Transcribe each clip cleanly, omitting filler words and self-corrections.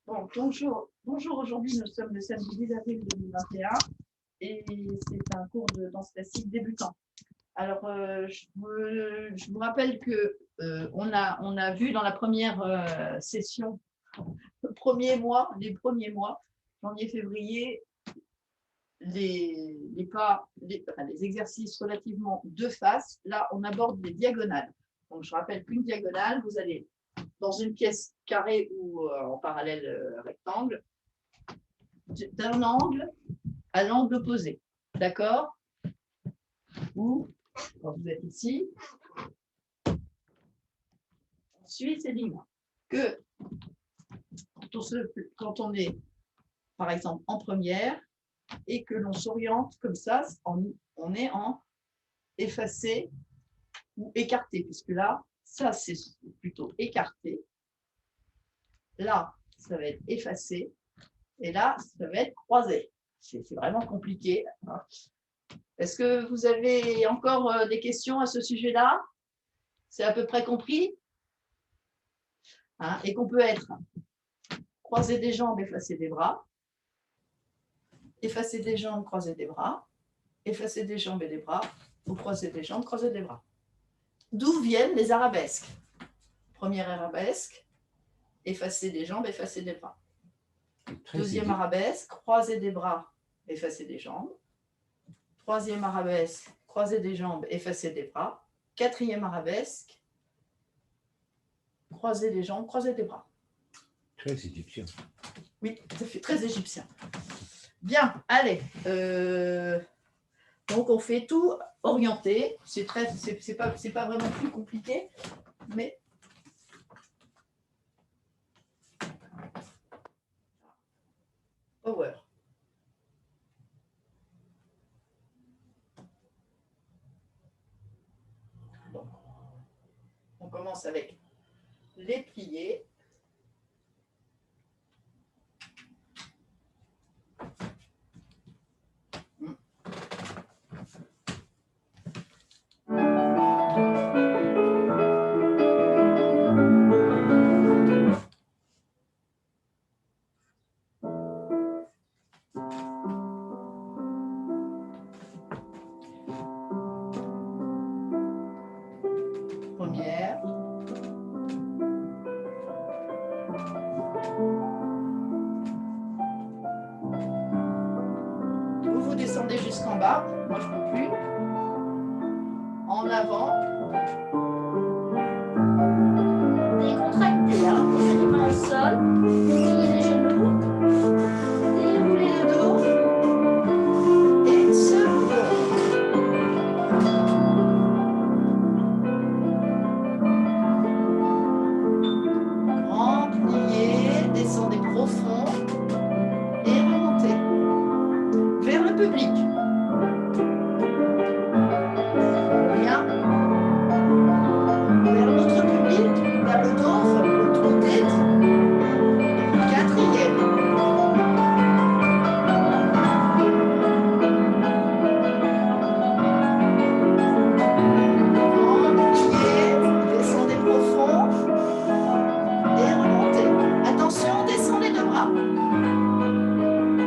Bon, bonjour, aujourd'hui nous sommes le samedi 10 avril 2021 et c'est un cours de danse classique débutant. Alors, je vous rappelle que on a vu dans la première session, les premiers mois, janvier, février, les exercices relativement de face. Là, on aborde les diagonales. Donc, je rappelle qu'une diagonale, vous allez dans une pièce carrée ou en parallèle rectangle, d'un angle à l'angle opposé. D'accord? Ou, quand vous êtes ici, ensuite, c'est dit que quand on est, par exemple, en première et que l'on s'oriente comme ça, on est en effacé ou écarté, puisque là, ça, c'est plutôt écarté. Là, ça va être effacé. Et là, ça va être croisé. C'est vraiment compliqué. Est-ce que vous avez encore des questions à ce sujet-là? C'est à peu près compris? Et qu'on peut être croiser des jambes, effacer des bras, effacer des jambes, croiser des bras, effacer des jambes et des bras, ou croiser des jambes, croiser des bras. D'où viennent les arabesques? Première arabesque, effacer des jambes, effacer des bras. Deuxième arabesque, croiser des bras, effacer des jambes. Troisième arabesque, croiser des jambes, effacer des bras. Quatrième arabesque, croiser des jambes, croiser des bras. Très égyptien. Oui, ça fait très égyptien. Bien, allez. Donc, on fait tout orienté. C'est pas vraiment plus compliqué, mais power. Donc, on commence avec les pliés. Première. Vous descendez jusqu'en bas. Moi, je ne peux plus. En avant. Décontracté, hein. Vous mettez les mains au sol, pliez les genoux, déroulez le dos Et second. Grand plié, descendez profond et remontez vers le public. Bien. Vers notre public, vers le dos, le trou de tête. Quatrième. Grand plié, descendez profond et remontez. Attention, descendez les bras.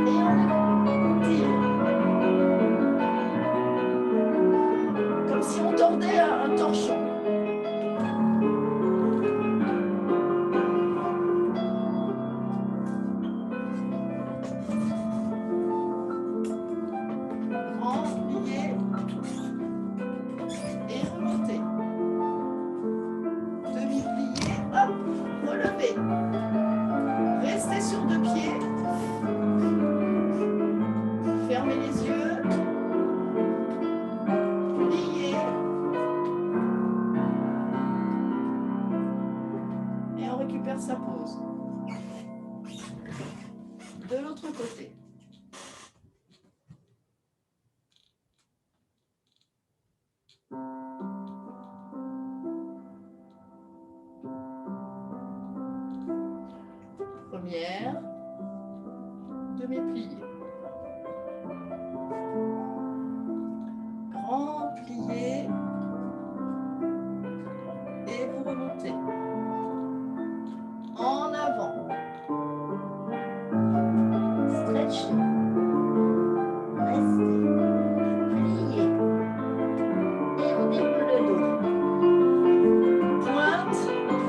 Et on tire. Comme si on tordait un torchon. Grand plié et remontez. Demi-plié, hop, relevez. Restez sur deux pieds. Fermez les yeux. Pliez. Et on récupère sa pose. De l'autre côté. Première, demi-plié. Grand plié. Et vous remontez. lâchez. Restez. Pliez. Et on déroule le dos. Pointe,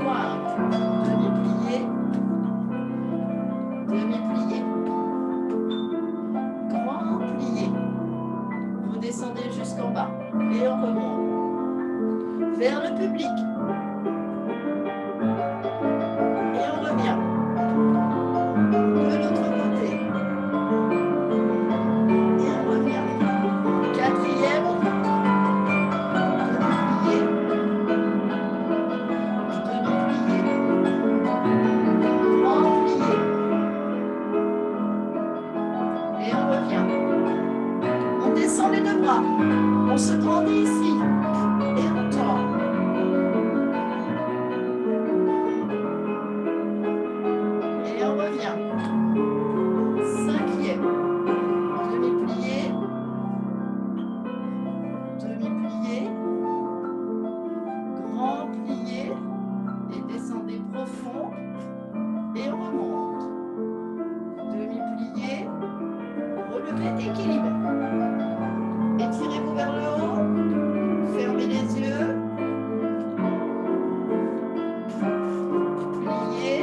pointe. Demi-plié. Demi-plié. Grand plié. Vous descendez jusqu'en bas. Et on remonte. Vers le public. Et on revient. De l'autre côté. Et on revient. Quatrième. Demi-plié. Demi-plié. Grand plié. Et on revient. On descend les deux bras. On se grandit ici. Et on tord. Et on revient. Cinquième. Demi-plié. Demi-plié. Grand plié. Et descendez profond. Et on remonte. Demi-plié. Relevez, équilibre. Étirez-vous vers le haut. Fermez les yeux. Pliez.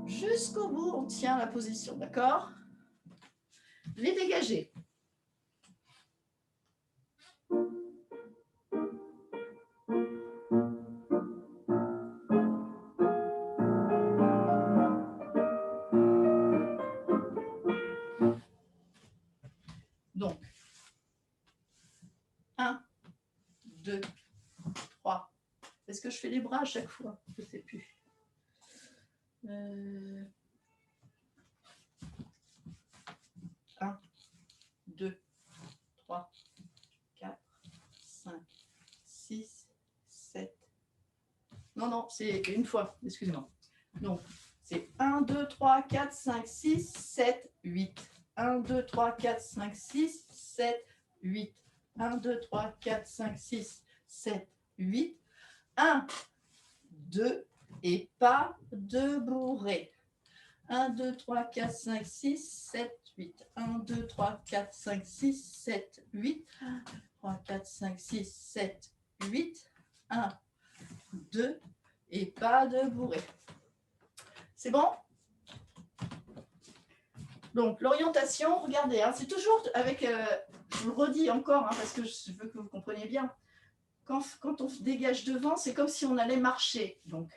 Jusqu'au bout, on tient la position, d'accord? Les dégager. Donc, 1, 2, 3. Est-ce que je fais les bras à chaque fois? Je ne sais plus. 1, 2, 3, 4, 5, 6, 7. Non, c'est une fois, excusez-moi. Donc, c'est 1, 2, 3, 4, 5, 6, 7, 8. 1, 2, 3, 4, 5, 6, 7, 8. 1, 2, 3, 4, 5, 6, 7, 8. 1, 2, et pas de bourrée. 1, 2, 3, 4, 5, 6, 7, 8. 1, 2, 3, 4, 5, 6, 7, 8. 3, 4, 5, 6, 7, 8. 1, 2, et pas de bourrée. C'est bon? Donc, l'orientation, regardez, hein, c'est toujours avec, je vous le redis encore, hein, parce que je veux que vous compreniez bien. Quand on se dégage devant, c'est comme si on allait marcher. Donc,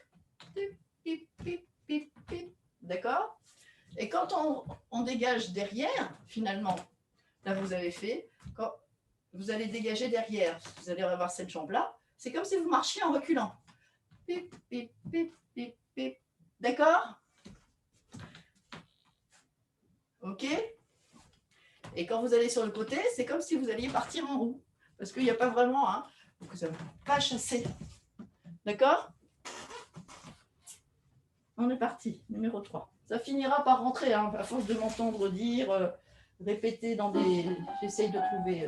pip, pip, pip, pip. D'accord? Et quand on dégage derrière, finalement, là vous avez fait, quand vous allez dégager derrière, vous allez avoir cette jambe-là, c'est comme si vous marchiez en reculant. Pip, pip, pip, pip, pip. D'accord? Ok? Et quand vous allez sur le côté, c'est comme si vous alliez partir en roue. Parce qu'il n'y a pas vraiment, hein, donc ça ne va pas chasser. D'accord? On est parti, numéro 3. Ça finira par rentrer, hein, à force de m'entendre dire, répéter dans des... J'essaye de trouver...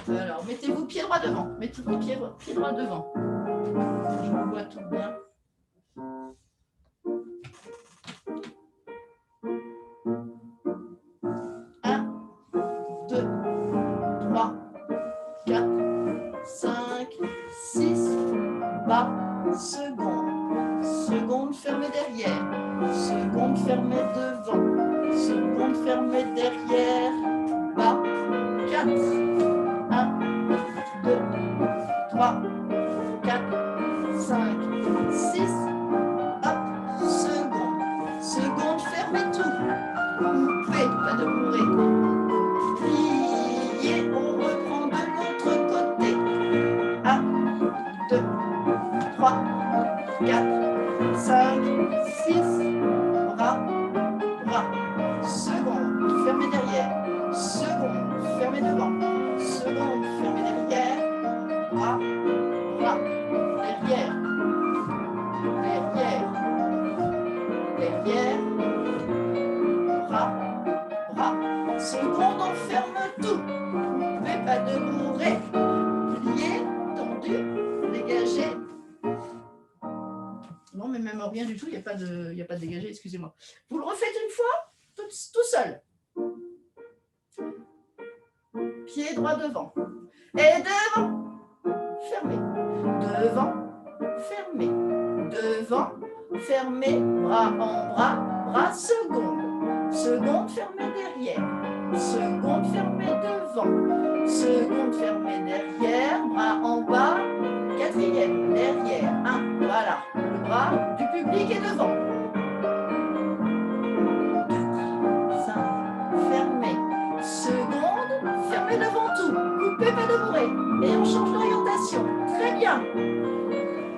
Alors, mettez-vous pied droit devant. Mettez-vous pied droit devant. Je vous vois tout bien. Seconde fermée derrière, seconde fermée devant, seconde fermée derrière, bas, 4, 1, 2, 3, 4, 5, 6, hop, seconde fermée tout, coupez, pas de bourrée, pliez, on reprend de l'autre côté, 1, 2, 3, 4, 5, 6, bras, seconde, fermez derrière, seconde, fermez devant, seconde, fermez derrière, bras, derrière, bras, seconde, on ferme tout, coupez, pas de bourrée, pliez, même rien du tout, il n'y a pas de dégagé, excusez-moi. Vous le refaites une fois, tout seul. Pied droit devant. Et devant, fermé. Devant, fermé. Devant, fermé. Bras en bras, bras seconde. Seconde, fermé derrière. Seconde, fermé devant. Seconde, fermé derrière. Bras en bas. Quatrième, derrière. Un, voilà. Le bras du public est devant. 5, fermé. Seconde, fermé devant tout. Coupez pas de bourré. Et on change d'orientation. Très bien.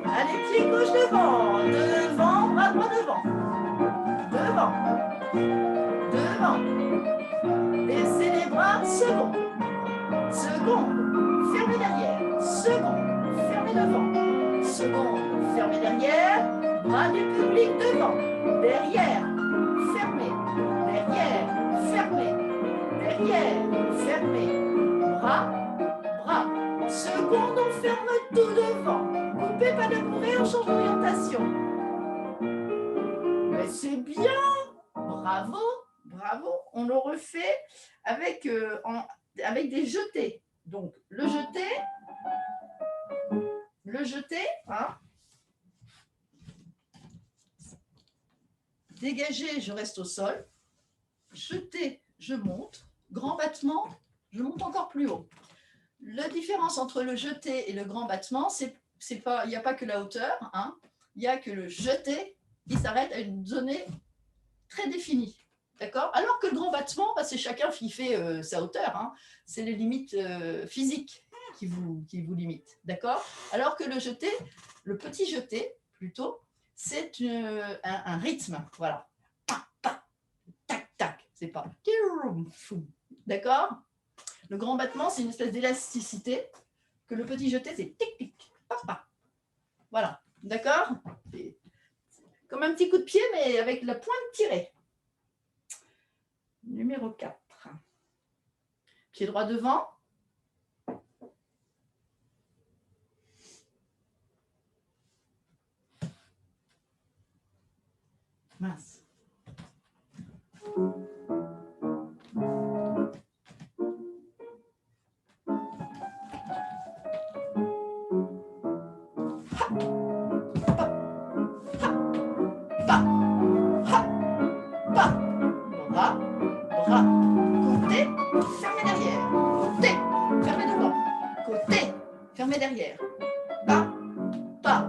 Allez, pied gauche devant. Devant, bras droit devant. Devant. Devant. Baissez les bras. Seconde. Seconde. Fermez derrière. Seconde. Fermez devant. Seconde. Fermez derrière. Bras du public devant. Derrière. Fermé. Derrière. Fermé. Derrière. Fermé. Bras. Bras. Seconde. On ferme tout devant. Coupez pas de bourré, on change d'orientation. Mais c'est bien. Bravo. Bravo. On le refait avec, avec des jetés. Donc, le jeté, hein. Dégagé, je reste au sol. Jeté, je monte. Grand battement, je monte encore plus haut. La différence entre le jeté et le grand battement, il n'y a pas que la hauteur, hein. Il n'y a que le jeté qui s'arrête à une zone très définie. D'accord? Alors que le grand battement, bah, c'est chacun qui fait sa hauteur. Hein. C'est les limites physiques qui vous limitent. D'accord? Alors que le jeté, le petit jeté, plutôt, c'est un rythme. Voilà. Tac, tac. C'est pas. D'accord? Le grand battement, c'est une espèce d'élasticité que le petit jeté, c'est tic, tic, papa. Voilà. D'accord? C'est comme un petit coup de pied, mais avec la pointe tirée. Numéro 4. Pied droit devant. Mince. Derrière, bas, pas,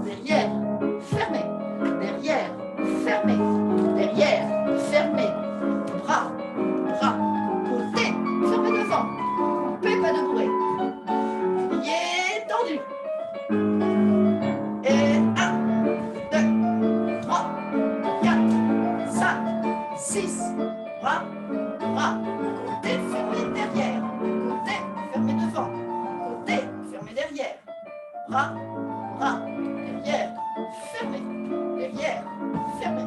derrière, fermé, derrière, fermé, derrière, fermé, bras, bras, côté, fermé devant, coupez pas de bourré, pied tendu, et 1, 2, 3, 4, 5, 6, bras, bras, côté, fermé derrière, côté, fermé devant, côté, derrière, bras, bras, derrière, fermé, derrière, fermé,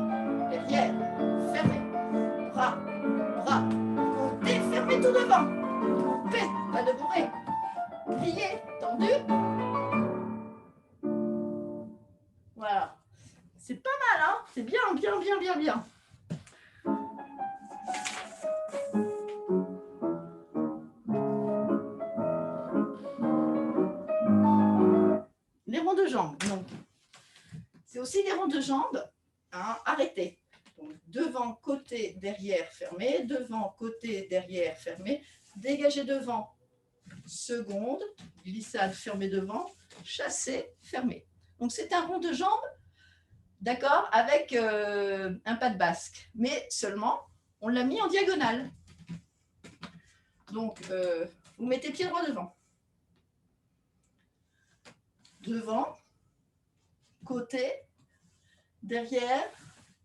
derrière, fermé, bras, bras, côté, fermé tout devant, coupé, pas de bourré, plié, tendu, voilà, c'est pas mal, hein, c'est bien, bien, bien, bien, bien. Les ronds de jambes, donc c'est aussi des ronds de jambes, hein, arrêtés. Donc, devant, côté, derrière, fermé, devant, côté, derrière, fermé, dégagé devant, seconde, glissade, fermé devant, chassé, fermé. Donc c'est un rond de jambes, d'accord, avec un pas de basque, mais seulement on l'a mis en diagonale. Donc vous mettez pied droit devant. Devant, côté, derrière,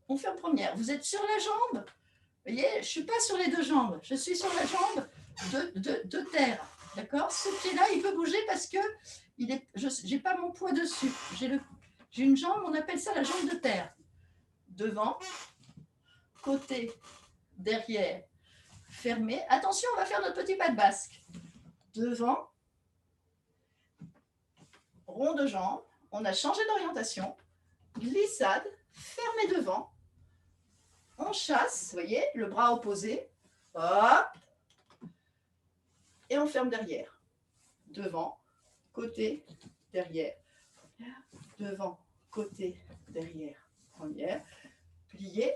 on ferme première. Vous êtes sur la jambe. Vous voyez, je ne suis pas sur les deux jambes. Je suis sur la jambe de terre. D'accord? Ce pied-là, il peut bouger parce que je n'ai pas mon poids dessus. J'ai une jambe, on appelle ça la jambe de terre. Devant, côté, derrière, fermé. Attention, on va faire notre petit pas de basque. Devant, rond de jambe, on a changé d'orientation, glissade, fermez devant. On chasse, vous voyez, le bras opposé. Hop. Et on ferme derrière. Devant, côté, derrière. Devant, côté, derrière. Première. Pliez.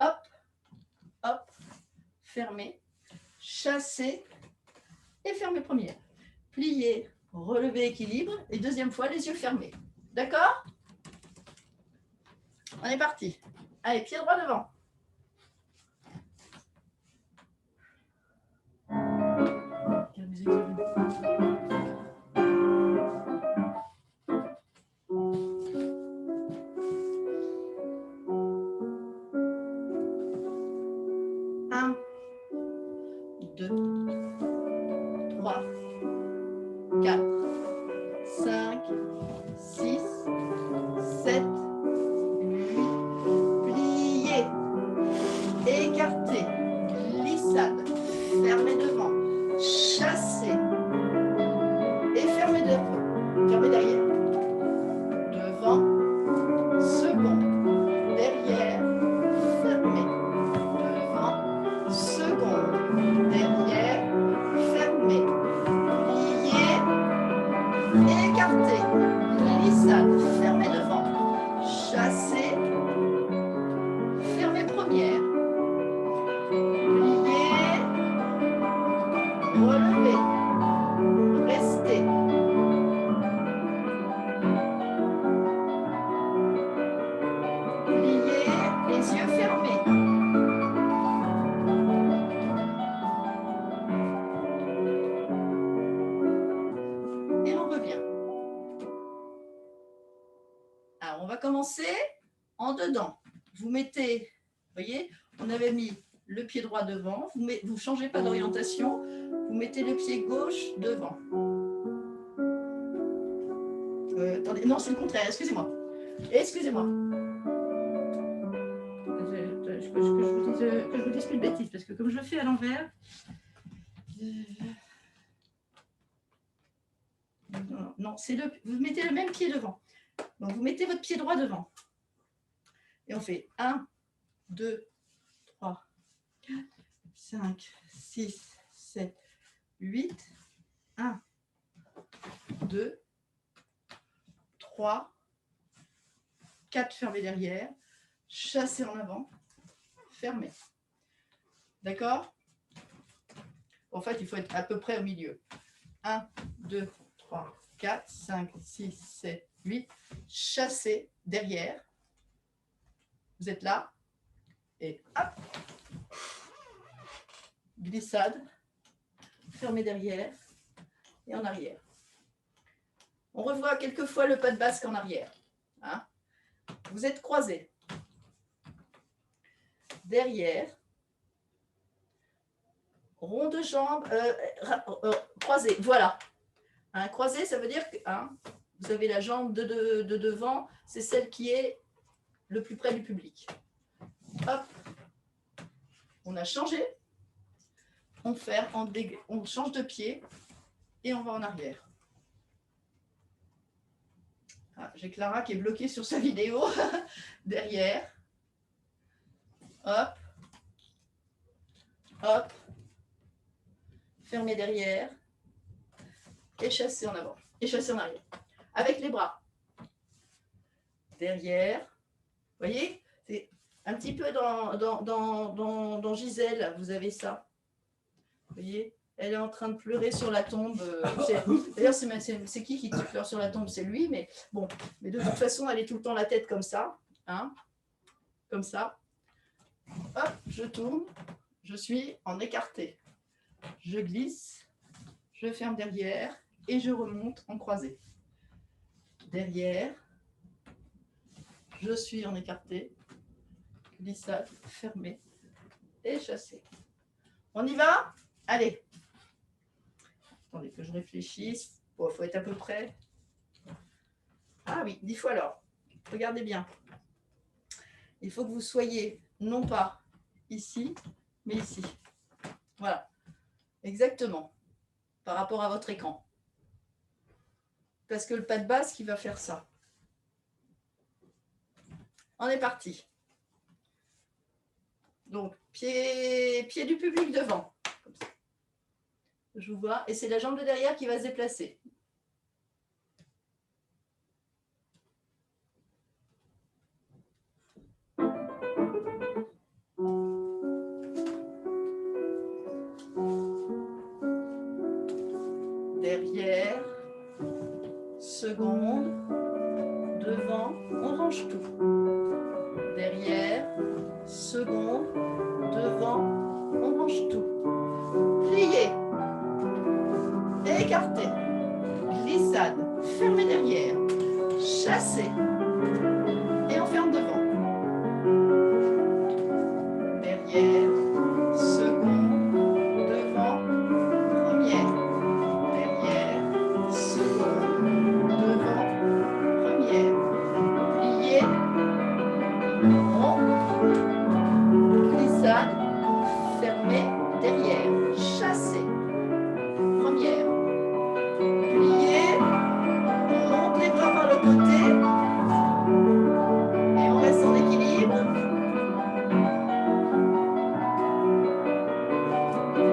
Hop. Hop. Fermez. Chassez. Et fermez première. Pliez. Relevez, équilibre. Et deuxième fois, les yeux fermés. D'accord? On est parti. Allez, pied droit devant. Un, deux, trois, quatre, 5, 6, 7, 8. Pliez, écartez, glissade, fermez devant, chassez et fermez devant, fermez derrière. Devant, second, derrière, fermez. Devant, second, derrière, fermez. Pliez, écartez, glissade, fermez devant, chassez, fermez première, pliez, relevez, restez. Pliez, les yeux fermés. Et on revient. Alors, on va commencer en dedans. Vous mettez, vous voyez, on avait mis le pied droit devant, vous ne changez pas d'orientation, vous mettez le pied gauche devant. Attendez, non, c'est le contraire, excusez-moi. Excusez-moi. Que je vous dise plus de bêtises, parce que comme je le fais à l'envers. Non, c'est vous mettez le même pied devant. Donc, vous mettez votre pied droit devant. Et on fait 1, 2, 3, 4, 5, 6, 7, 8. 1, 2, 3, 4, fermez derrière. Chassez en avant. Fermez. D'accord? En fait, il faut être à peu près au milieu. 1, 2, 3, 4, 5, 6, 7, 8. Chassez derrière. Vous êtes là. Et hop. Glissade. Fermez derrière. Et en arrière. On revoit quelquefois le pas de basque en arrière. Hein? Vous êtes croisés. Derrière. Rond de jambe. Croisé. Voilà. Un croisé, ça veut dire que vous avez la jambe de devant. C'est celle qui est le plus près du public. Hop. On a changé. On change de pied. Et on va en arrière. Ah, j'ai Clara qui est bloquée sur sa vidéo. Derrière. Hop. Hop. Fermez derrière. Et chassez en avant. Et chassez en arrière. Avec les bras. Derrière. Vous voyez? C'est un petit peu dans Gisèle, vous avez ça. Vous voyez? Elle est en train de pleurer sur la tombe. D'ailleurs, c'est qui pleure sur la tombe? C'est lui, mais bon. Mais de toute façon, elle est tout le temps la tête comme ça. Hein, comme ça. Hop, je tourne. Je suis en écarté. Je glisse. Je ferme derrière. Et je remonte en croisé. Derrière. Je suis en écarté. Glissade, fermé. Et chassé. On y va? Allez. Attendez que je réfléchisse. Bon, il faut être à peu près. Ah oui, 10 fois alors. Regardez bien. Il faut que vous soyez non pas ici, mais ici. Voilà. Exactement. Par rapport à votre écran. Parce que le pas de base qui va faire ça. On est parti. Donc, pied du public devant. Comme ça. Je vous vois. Et c'est la jambe de derrière qui va se déplacer. Derrière, seconde, devant, on range tout. Derrière, seconde, devant, on range tout. Plié, écarté, glissade, fermé derrière, chassé et on ferme devant. Derrière, seconde, devant, première. Derrière, seconde, devant, première. Plié, rond, glissade, fermé derrière, chassé, première. Plié, on monte les bras par le côté et on reste en équilibre.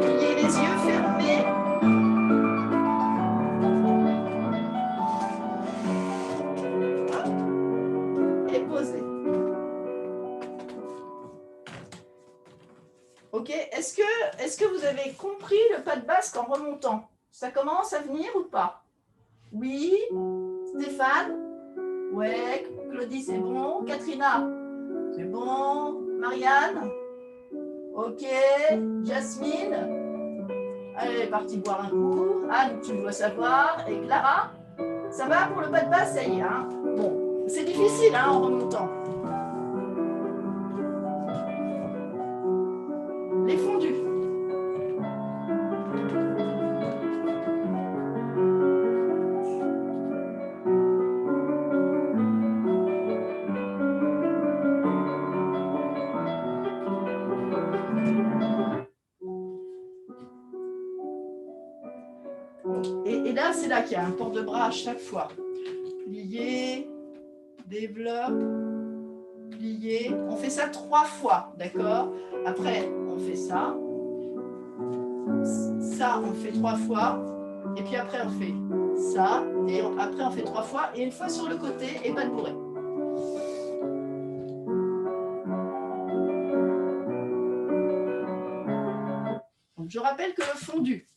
Pliez les yeux fermés. Et posez. Ok, est-ce que vous avez compris le pas de basque en remontant? Ça commence à venir ou pas? Oui. Stéphane? Ouais. Claudie, c'est bon. Katrina? C'est bon. Marianne? Ok. Jasmine? Elle est partie boire un coup. Anne, tu dois savoir. Et Clara? Ça va pour le pas de basque? Ça y est, hein? Bon, c'est difficile hein, en remontant. Les fondus. Et là, c'est là qu'il y a un port de bras à chaque fois. Plié, développe, plié. On fait ça 3 fois, d'accord? Après, on fait ça. Ça, on fait 3 fois. Et puis après, on fait ça. Et après, on fait 3 fois. Et une fois sur le côté et pas de bourrée. Donc, je rappelle que le fondu,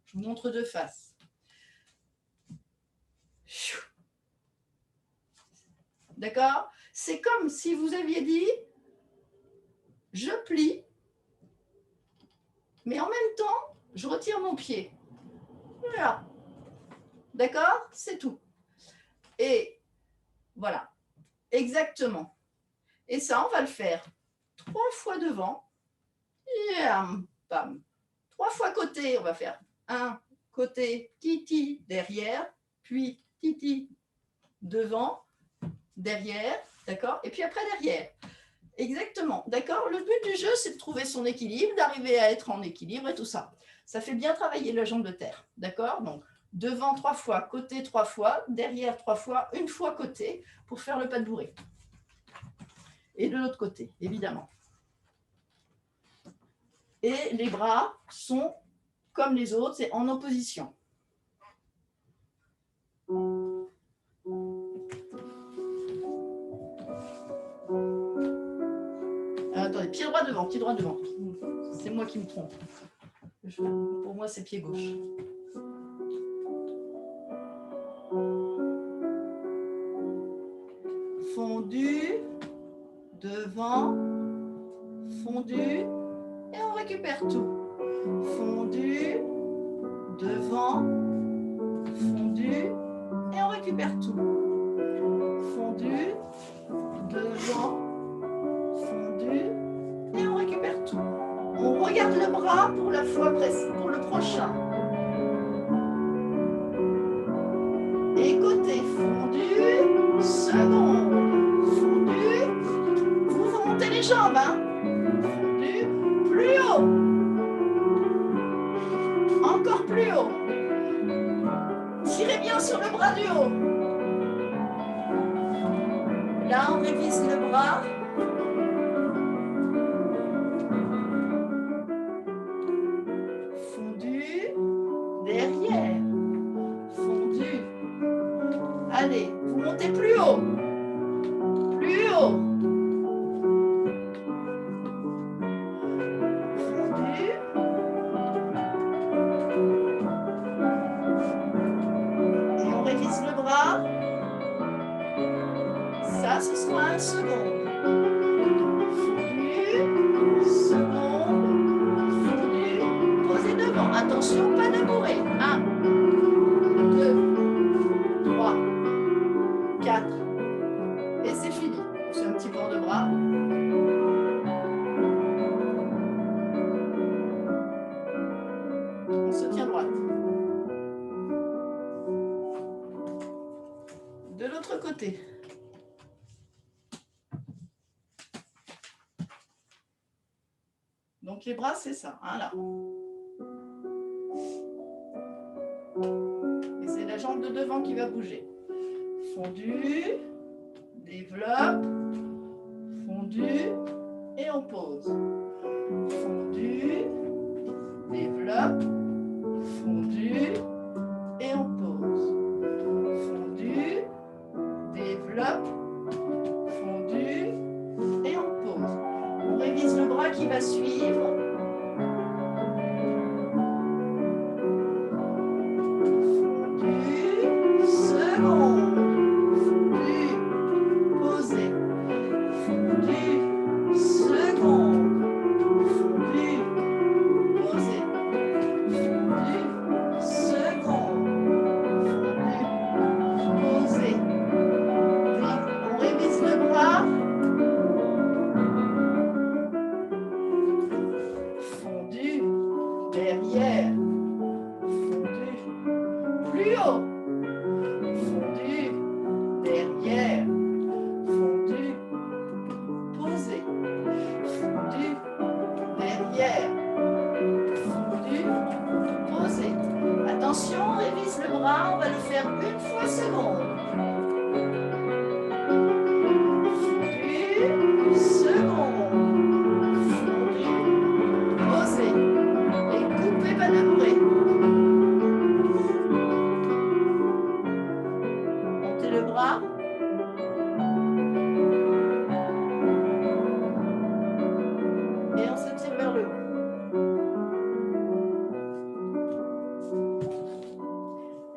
je vous montre de face. D'accord? C'est comme si vous aviez dit, je plie, mais en même temps, je retire mon pied. Voilà. D'accord? C'est tout. Et voilà. Exactement. Et ça, on va le faire 3 fois devant. Bam. 3 fois côté. On va faire 1 côté, titi, derrière, puis titi, devant, derrière, d'accord? Et puis après, derrière. Exactement, d'accord? Le but du jeu, c'est de trouver son équilibre, d'arriver à être en équilibre et tout ça. Ça fait bien travailler la jambe de terre, d'accord? Donc, devant 3 fois, côté 3 fois, derrière 3 fois, une fois côté, pour faire le pas de bourrée. Et de l'autre côté, évidemment. Et les bras sont, comme les autres, c'est en opposition. Attendez, pied droit devant, pied droit devant. C'est moi qui me trompe. Pour moi, c'est pied gauche. Fondu, devant, fondu, et on récupère tout. Fondu, devant, fondu, et on récupère tout. Fondu, devant, fondu, et on récupère tout. On regarde le bras pour la fois pour le prochain. Et côté fondu, second, fondu, vous montez les jambes, hein. Fondu, plus haut. Encore plus haut. Tirez bien sur le bras du haut. Là, on révise le bras. Fondu, derrière. Fondu. Allez, vous montez plus haut. Plus haut. Fondu. Et on révise le bras. Ça, ce sera un second. Fondu, second, fondu, posez devant. Attention, pas de bourrer. 1, 2, 3, 4. Et c'est fini. C'est un petit port de bras. On se tient droite. De l'autre côté. Donc les bras, c'est ça, hein, là. Et c'est la jambe de devant qui va bouger. Fondu, développe, fondu, et on pose. Fondu, développe, fondu, et on pose. Fondu, développe, fondu, et on pose. On révise le bras qui va suivre. Fondu, second. Fondu, posé. Fondu, second. Fondu, posé. Fondu, second. Fondu, posé. On révise le bras. Fondu, derrière, fondu, plus haut, fondu, derrière, fondu, posé, fondu, derrière, fondu, posé. Attention, on révise le bras, on va le faire une fois seconde. Fondu, seconde. Posez et coupez, pas de bruit. Montez le bras. Et on se tire vers le haut.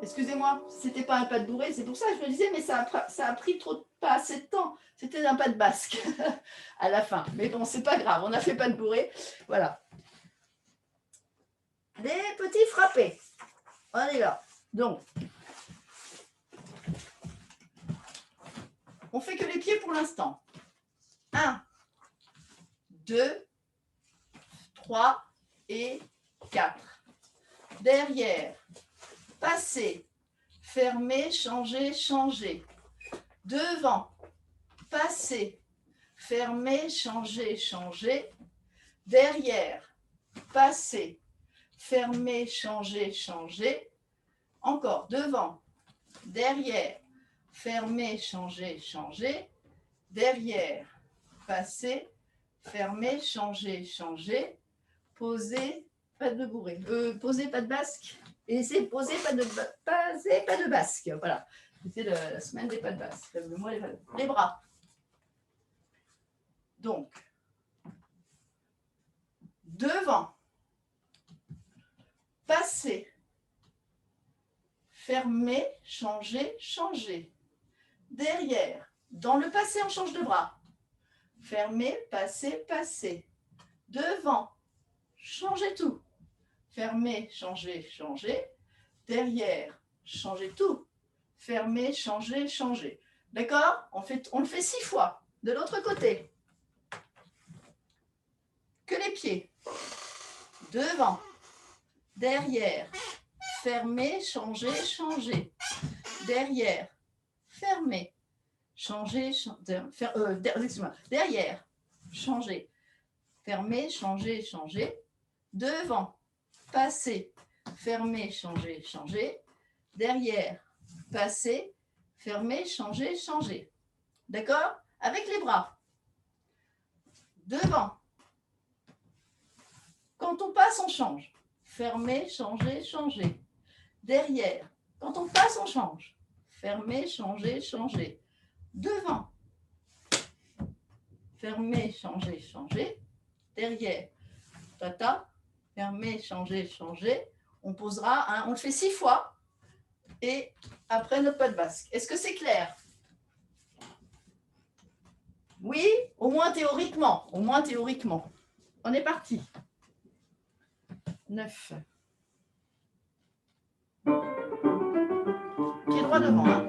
Excusez-moi, c'était pas un pas de bourré, c'est pour ça que je me disais, mais ça a pris pas assez de temps. C'était un pas de basque à la fin. Mais bon, c'est pas grave, on a fait pas de bourré. Voilà. Des petits frappés. On est là. Donc, on fait que les pieds pour l'instant. 1, 2, 3 et 4. Derrière, passer, fermer, changer, changer. Devant, passer, fermer, changer, changer. Derrière, passer, fermer, changer, changer. Encore, devant, derrière, fermer, changer, changer. Derrière, passer, fermer, changer, changer. Poser, pas de bourré. Poser, pas de basque. Et c'est poser, pas de basque. Voilà. C'était la semaine des pas de basque. Les bras. Donc, devant, passer, fermer, changer, changer. Derrière, dans le passé, on change de bras. Fermer, passer, passer. Devant, changer tout. Fermer, changer, changer. Derrière, changer tout. Fermer, changer, changer. D'accord? On le fait 6 fois. De l'autre côté. Que les pieds. Devant. Derrière. Fermer, changer, changer. Derrière. Fermer. Changer, excuse-moi. Derrière. Changer. Fermer, changer, changer. Devant. Passer. Fermer, changer, changer. Derrière. Passer. Fermer, changer, changer. D'accord? Avec les bras. Devant. Quand on passe, on change. Fermer, changer, changer. Derrière. Quand on passe, on change. Fermer, changer, changer. Devant. Fermer, changer, changer. Derrière. Tata. Fermer, changer, changer. On posera, on le fait 6 fois. Et après notre pas de basque. Est-ce que c'est clair? Oui, au moins théoriquement. Au moins théoriquement. On est parti. 9. Pied droit devant. Hein.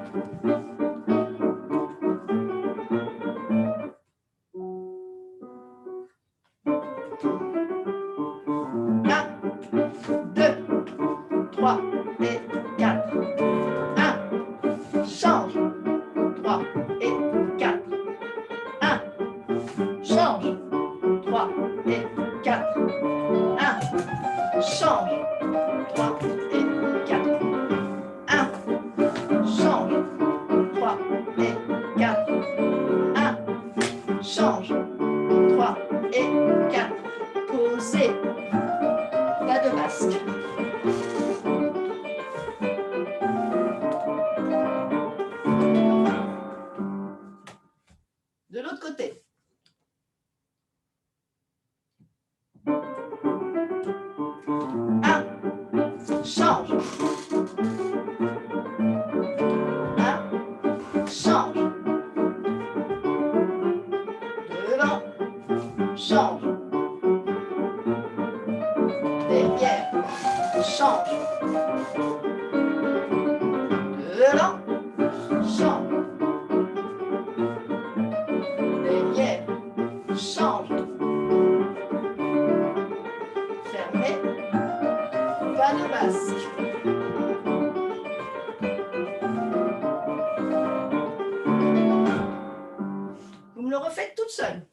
Vous me le refaites toute seule.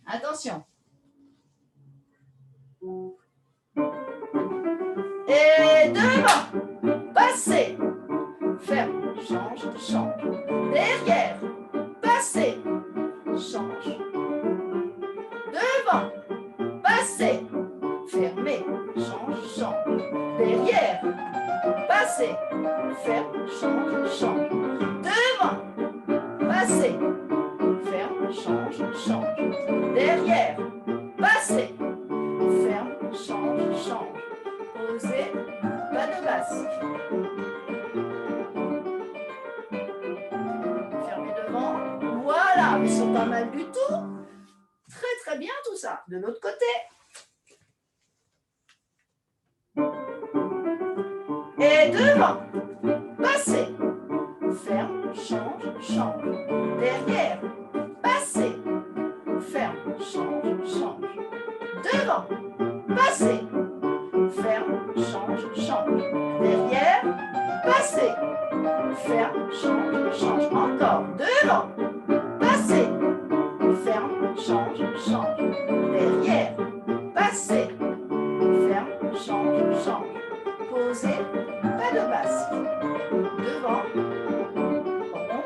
Attention. Et devant. Passez. Ferme. Change. Change. Derrière. Passez. Change. Devant. Passez. Fermez. Change. Change. Derrière. Passez. Ferme. Change. Change. Devant. Passez. Ferme. Change. Change. Derrière. Passez. Ferme. Change. Change. Posez. Pas de basque. Fermez devant. Voilà. Ils sont pas mal du tout. Très très bien tout ça. De l'autre côté. Et devant. Passez. Ferme. Change. Change. Derrière. Passez. Ferme. Change. Change. Devant. Passez. Ferme. Change. Change. Derrière. Passez. Ferme. Change. Change. Encore. Devant. Passez. Ferme. Change. Change. Derrière. Passez. Ferme. Change. Change. Posez. Pas de basque. Devant. Rond.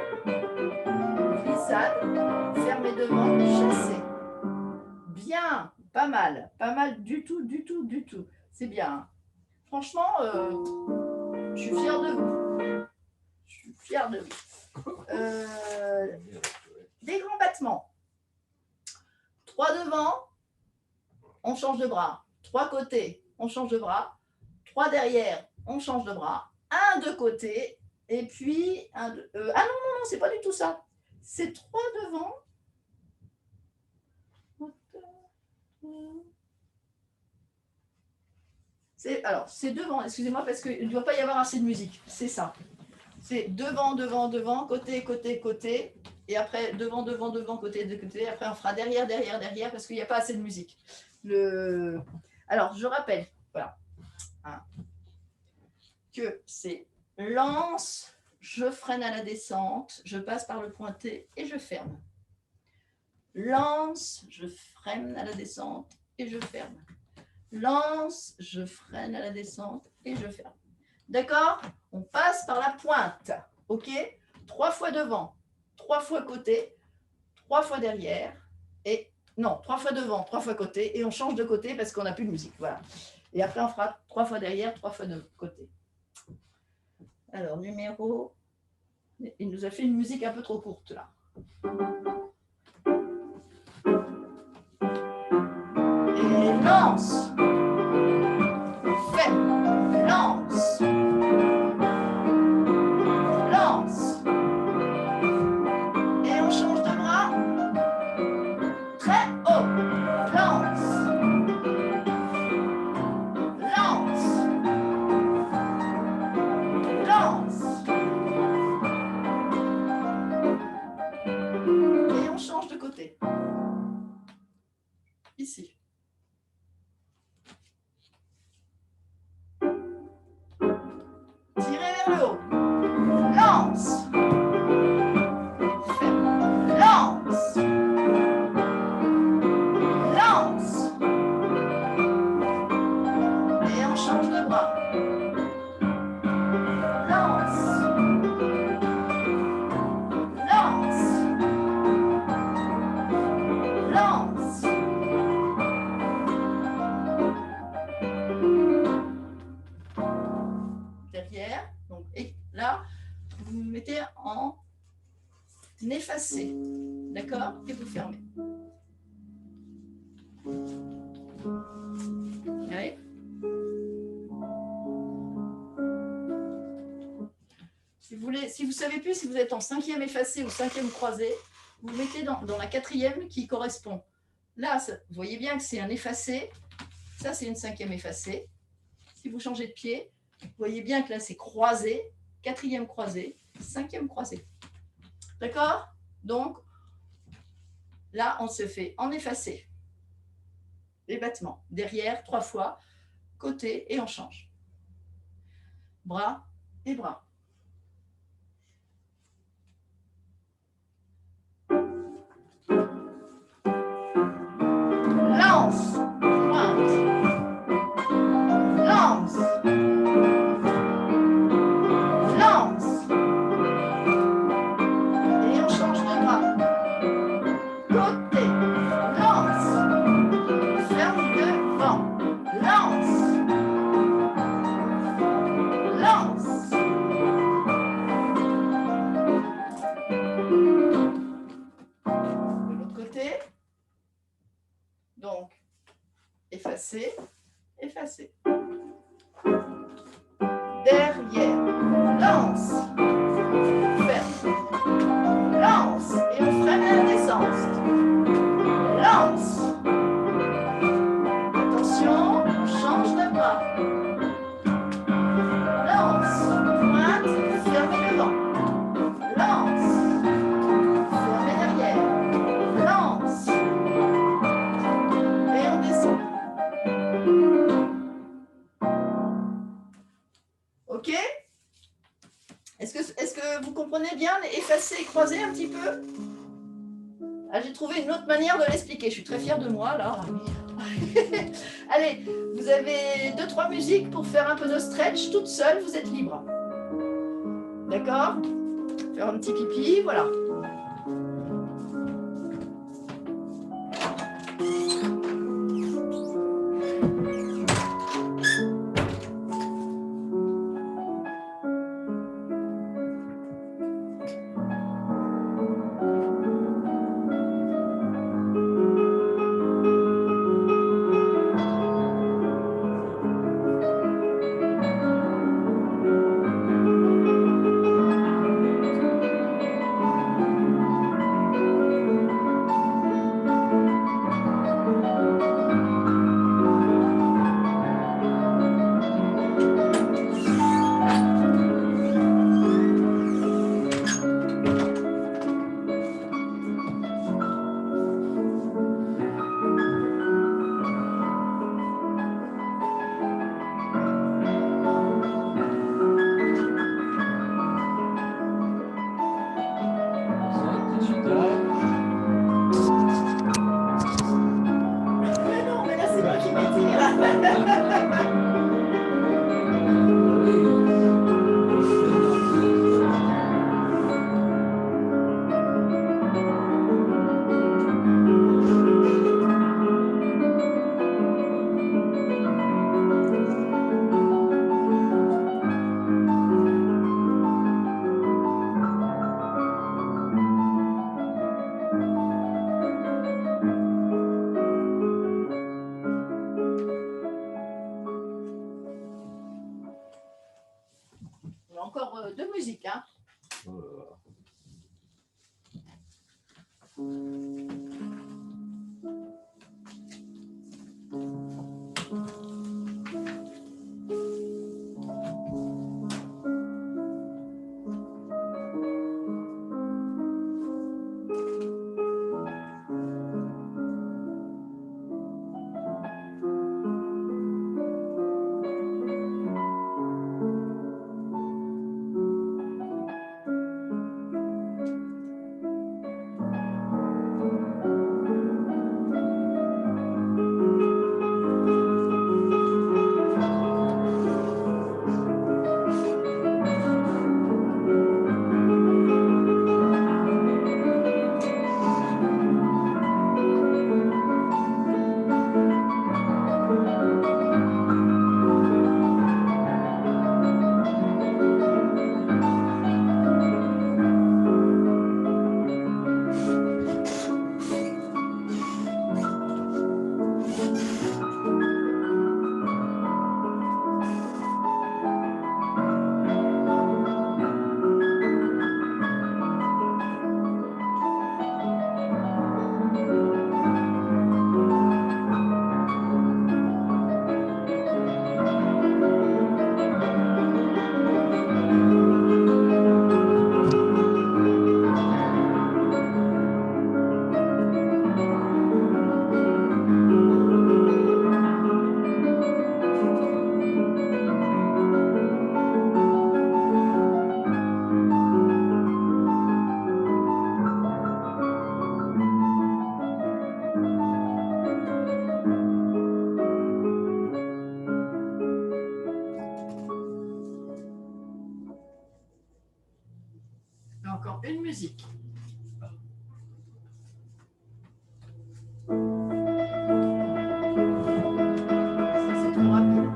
Glissade. Fermez devant. Chassez. Bien. Pas mal. Pas mal du tout, du tout, du tout. C'est bien. Franchement, je suis fière de vous. Je suis fière de vous. Des grands battements. 3 devant, on change de bras. 3 côtés, on change de bras. 3 derrière, on change de bras. 1 de côté. Et puis, ah non, non, non, c'est pas du tout ça. C'est 3 devant. Alors, c'est devant, excusez-moi, parce qu'il ne doit pas y avoir assez de musique. C'est ça. C'est devant, devant, devant, côté, côté, côté. Et après, devant, devant, devant, côté, de côté. Après, on fera derrière, derrière, derrière, parce qu'il n'y a pas assez de musique. Alors, je rappelle, voilà, que c'est lance, je freine à la descente, je passe par le pointé et je ferme. Lance, je freine à la descente et je ferme. Lance, je freine à la descente et je ferme. D'accord? On passe par la pointe. OK? 3 fois devant. 3 fois côté, 3 fois derrière, et non, 3 fois devant, 3 fois côté, et on change de côté parce qu'on n'a plus de musique. Voilà. Et après, on fera 3 fois derrière, 3 fois de côté. Alors, numéro... Il nous a fait une musique un peu trop courte, là. Et lance. Fait. Lance. Lance. Et on change de bras. Très haut. Lance. Lance. Lance. Et on change de côté. Ici. Tirez vers le haut. Lance. Lance. Lance. Et on change de bras. Lance. Lance. Lance. Derrière. Donc, et là, vous vous mettez en effacé. D'accord? Et vous fermez. Allez. Si vous ne savez plus si vous êtes en 5e effacé ou 5e croisé, vous mettez dans la 4e qui correspond. Là, vous voyez bien que c'est un effacé. Ça, c'est une 5e effacée. Si vous changez de pied, vous voyez bien que là, c'est croisé. 4e croisé, 5e croisé. D'accord? Donc, là, on se fait en effacé. Les battements. Derrière, 3 fois. Côté, et on change. Bras et bras. Lance, pointe. Lance. Lance. Et on change de bras. Côté. Lance. Ferme devant. Lance. Lance. De l'autre côté. Donc, effacer, effacer. Derrière, lance, ferme, lance, et on freine la descente. Lance. Attention, on change de bras. Lance, pointe, fermez devant. Lance, fermez derrière. Lance. Et on descend. Ok? Est-ce que vous comprenez bien les effacer et croiser un petit peu? Ah, j'ai trouvé une autre manière de l'expliquer. Je suis très fière de moi, là. Allez, vous avez 2-3 musiques pour faire un peu de stretch toute seule, vous êtes libre. D'accord? Faire un petit pipi, voilà. encore deux musiques. Hein. Oh là là. Encore une musique. Ça, c'est trop rapide.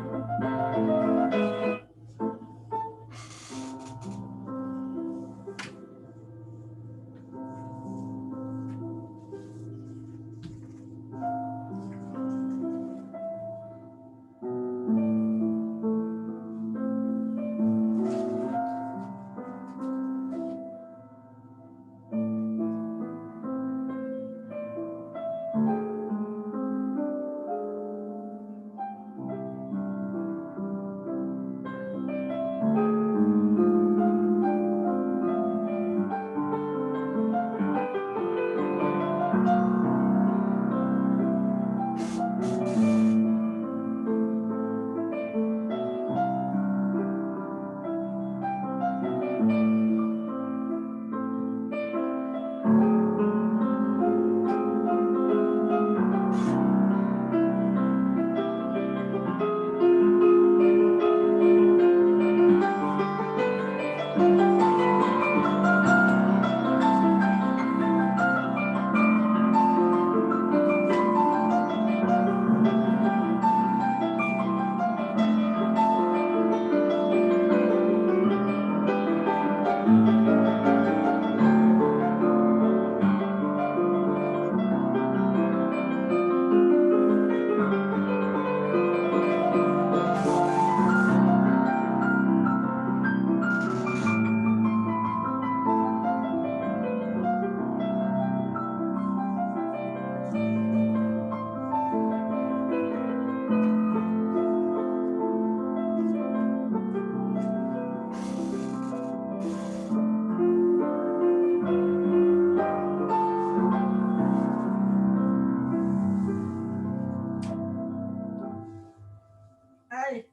Allez,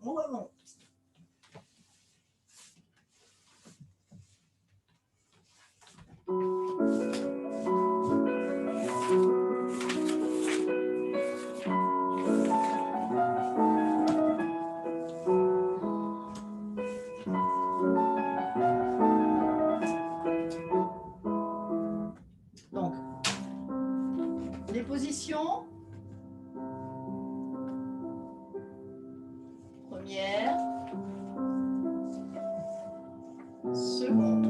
on remonte. Donc, les positions. Première, seconde,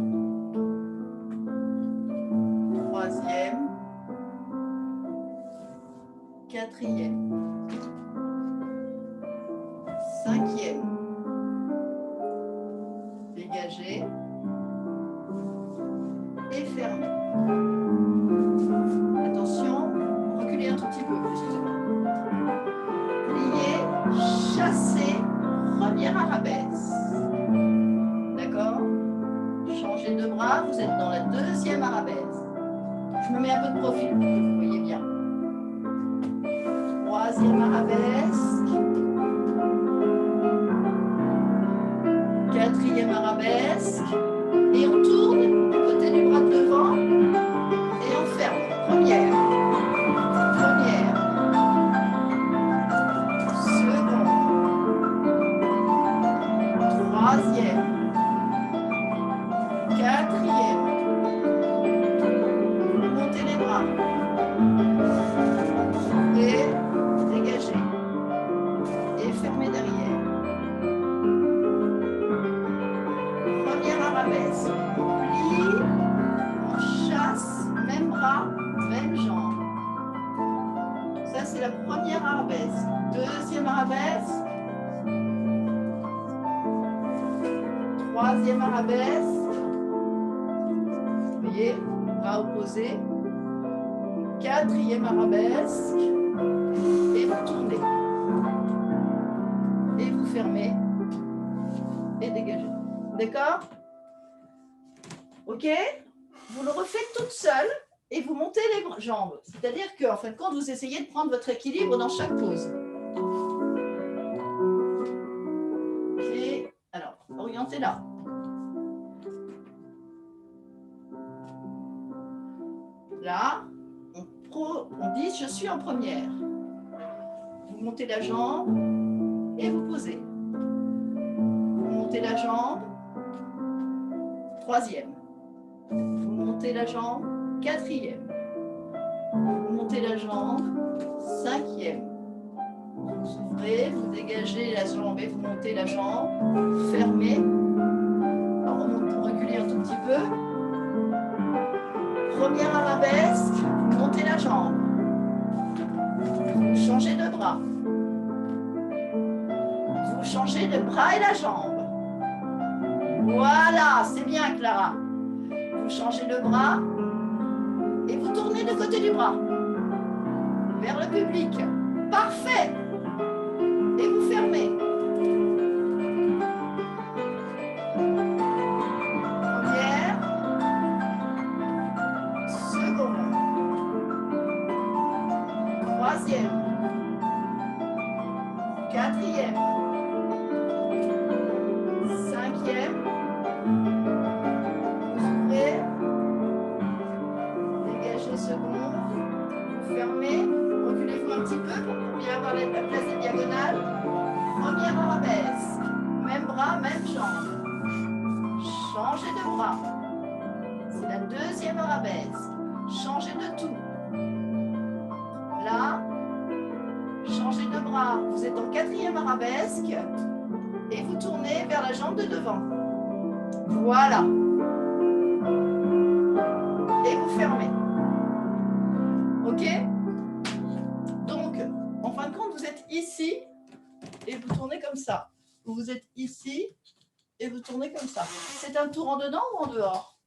troisième, quatrième, cinquième. Et dégagez et fermez. Attention, reculez un tout petit peu, excusez-moi. Pliez, chassez, première arabesque. D'accord? Changez de bras, vous êtes dans la deuxième arabesque. Je me mets un peu de profil pour que vous voyez bien. Troisième arabesque. Quatrième arabesque. Et on tourne du côté du bras de devant et on ferme. Première. Première. Seconde. Troisième. Quatrième. Montez les bras. Et dégagez. Et fermez derrière. Première arabesque. On plie, on chasse, même bras, même jambe. Ça, c'est la première arabesque. Deuxième arabesque. Troisième arabesque. Vous voyez, bras opposés. Quatrième arabesque. Et vous tournez. Et vous fermez. Et dégagez. D'accord? Ok? Vous le refaites toute seule et vous montez les jambes. C'est-à-dire qu'en fin de compte, vous essayez de prendre votre équilibre dans chaque pose. Ok. Alors, orientez là. Là, on dit je suis en première. Vous montez la jambe et vous posez. Vous montez la jambe, troisième. Vous montez la jambe, quatrième. Vous montez la jambe, cinquième. Vous ouvrez, vous dégagez la jambe et vous montez la jambe, fermez. Alors reculez un tout petit peu. Première arabesque, vous montez la jambe. Vous changez de bras. Vous changez de bras et la jambe. Voilà, c'est bien Clara. Vous changez de bras et vous tournez de côté du bras. Vers le public. Parfait. Et vous fermez. Première. Seconde. Troisième. Quatrième. Cinquième. Vous ouvrez. Dégagez seconde. Vous fermez. Reculez-vous un petit peu pour bien avoir la place des diagonales. Première arabesque. Même bras, même jambe. Changez de bras. C'est la deuxième arabesque. Changez de tout. Là, changez de bras. Vous êtes en quatrième arabesque et vous tournez vers la jambe de devant. Voilà. Et vous fermez. Ok? Donc, en fin de compte, vous êtes ici et vous tournez comme ça. Vous êtes ici et vous tournez comme ça. C'est un tour en dedans ou en dehors?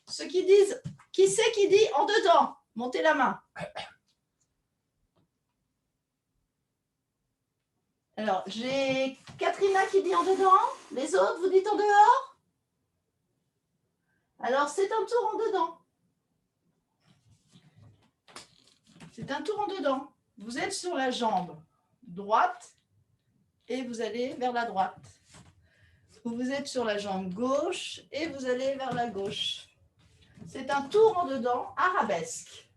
Ceux qui disent, qui c'est qui dit en dedans? Montez la main. Alors, j'ai Katrina qui dit en dedans. Les autres, vous dites en dehors? Alors, c'est un tour en dedans. C'est un tour en dedans. Vous êtes sur la jambe droite et vous allez vers la droite. Vous êtes sur la jambe gauche et vous allez vers la gauche. C'est un tour en dedans, arabesque.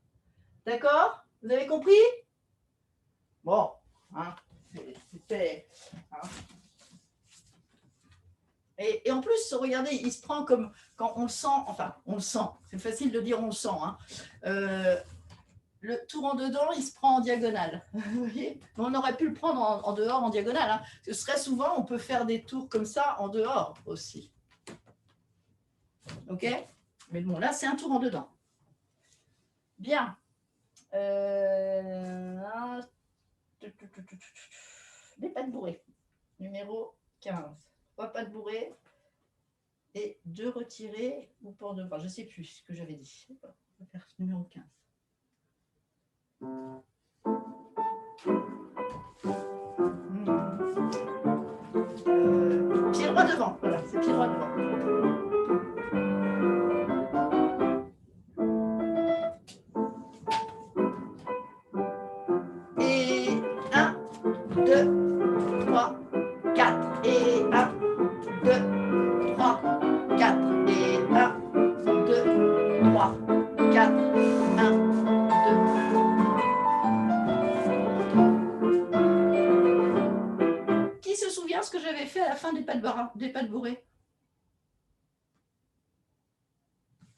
D'accord? Vous avez compris? Bon, hein, c'était... Hein. Et en plus, regardez, il se prend comme quand on le sent, enfin, on le sent, c'est facile de dire on le sent. Hein. Le tour en dedans, il se prend en diagonale. Vous voyez? On aurait pu le prendre en dehors, en diagonale. Hein. Parce que très souvent, on peut faire des tours comme ça en dehors aussi. OK? Mais bon, là, c'est un tour en dedans. Bien. Les pattes bourrées. Numéro 15. 3 pattes bourrées et 2 retirées ou pour devoir. Je ne sais plus ce que j'avais dit. On va faire numéro 15. Pied droit devant. Voilà, c'est pied droit devant. Et 1, 2, 3, 4. Et 1, 2, 3, 4. Et 1, 2, 3, 4. 1, 2. Qui se souvient ce que j'avais fait à la fin des pattes bourrées?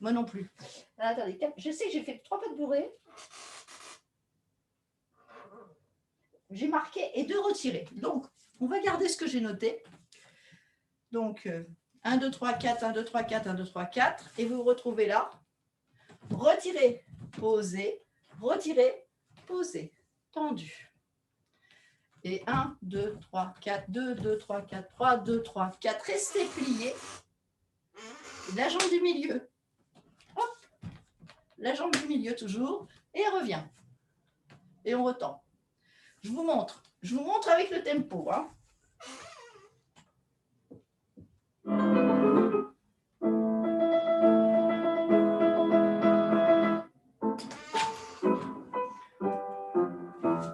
Moi non plus. Attendez, je sais que j'ai fait 3 pattes bourrées. J'ai marqué et 2 retirés. Donc, on va garder ce que j'ai noté. Donc, 1, 2, 3, 4, 1, 2, 3, 4, 1, 2, 3, 4. Et vous vous retrouvez là. Retirez, posez, retirez, posez. Tendu. Et 1, 2, 3, 4, 2, 2, 3, 4, 3, 2, 3, 4. Restez pliés. La jambe du milieu. Hop. La jambe du milieu toujours. Et revient. Et on retend. Je vous montre. Je vous montre avec le tempo. Hein.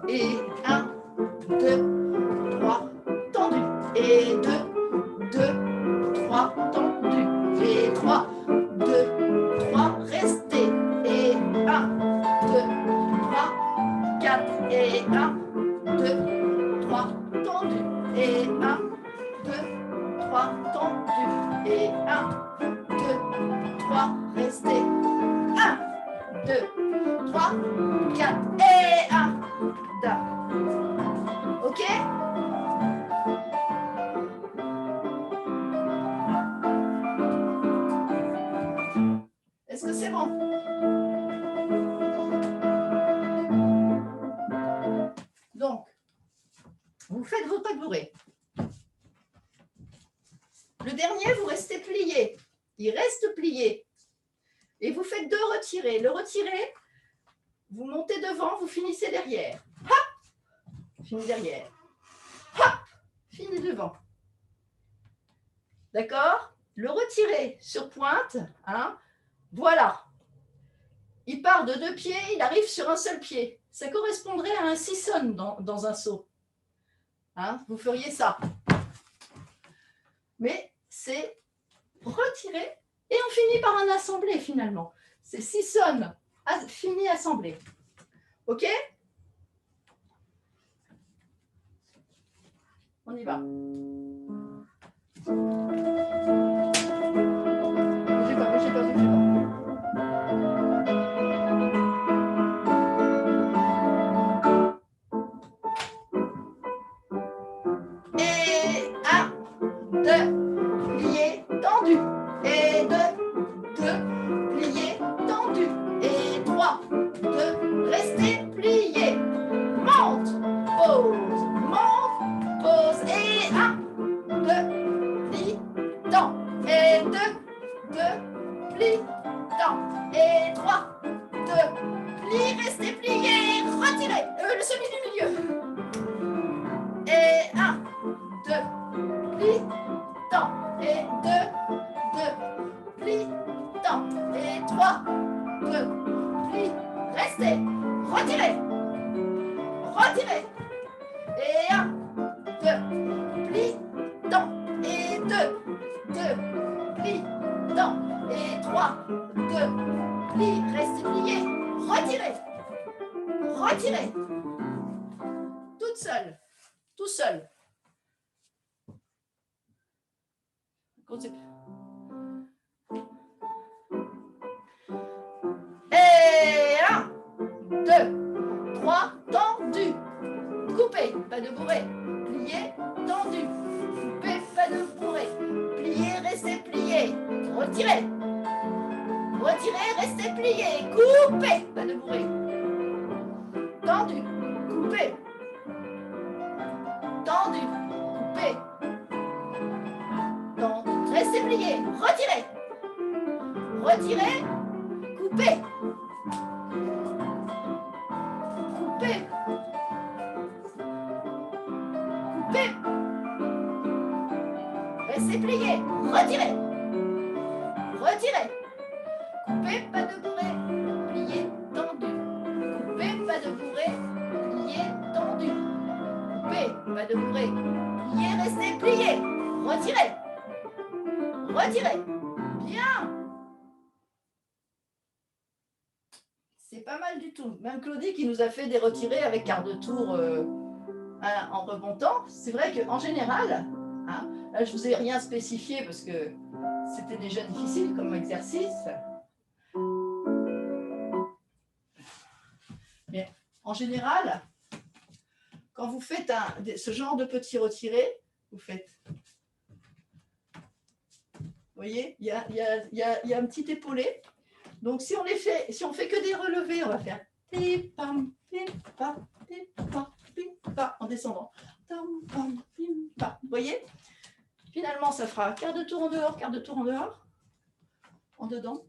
Et 1, 2, 3, tendu. Et 2, 2, 3, tendu. Et 3, 2, 3, restez. Et 1, 2, 3, 4. Et 1, 2, 3, tendu. Et 1, 2, 3, tendu. Et 1, 2, 3, restez. 1, 2, 3, 4. Et 1, 2. OK? Est-ce que c'est bon? Donc, vous faites vos pattes bourrées. Le dernier, vous restez plié. Il reste plié. Et vous faites 2 retirés. Le retiré, vous montez devant, vous finissez derrière. Hop! Fini derrière. Hop! Fini devant. D'accord? Le retiré sur pointe, hein, voilà. Il part de 2 pieds, il arrive sur un seul pied. Ça correspondrait à un sisson dans un saut. Hein, vous feriez ça. Mais c'est retiré et on finit par un assemblé finalement. C'est sisson, fini assemblé. OK? On y va. Bougez pas, bougez pas, bougez pas. Et 1, 2, plié, tendu. Et 2, 2, plié, tendu. Et 3, 2, restez plié. Monte, pose, monte, pose. Et 1, 2, plie, tend. Et 2, 2, plie, tend. Et 3, 2, plie, restez plié. Retirez le celui du milieu. Et 1, 2, plie, tend. Et 2, 2, plie, tend. Et 3, 2, plie, restez. Retirez. Retirez. Et 1, 2, plie, tend. Et 2, 2, plie, tend. Et 3, 2, plie, restez plié. Retirez. Retirez. Toute seule. Tout seul. Et 1, 2, 3, tendu. Coupez, pas de bourré. Plié, tendu. Coupez, pas de bourré. Plié, restez plié. Retirez. Retirez, restez plié. Coupez, pas de bourré. retirez, coupez. Coupez. Coupez. Restez plié, retirez. Retirez. Coupez, pas de bourré, plié, tendu. Coupez, pas de bourré, plié, tendu. Coupez, pas de bourré, plié, restez plié. Retirez. Retirez. Bien. C'est pas mal du tout. Même Claudie qui nous a fait des retirés avec quart de tour en remontant. C'est vrai qu'en général, hein, là je vous ai rien spécifié parce que c'était déjà difficile comme exercice. Mais en général, quand vous faites ce genre de petits retirés, vous faites... Vous voyez, il y a un petit épaulé. Donc, si on fait que des relevés, on va faire en descendant. Vous voyez? Finalement, ça fera quart de tour en dehors, quart de tour en dehors, en dedans.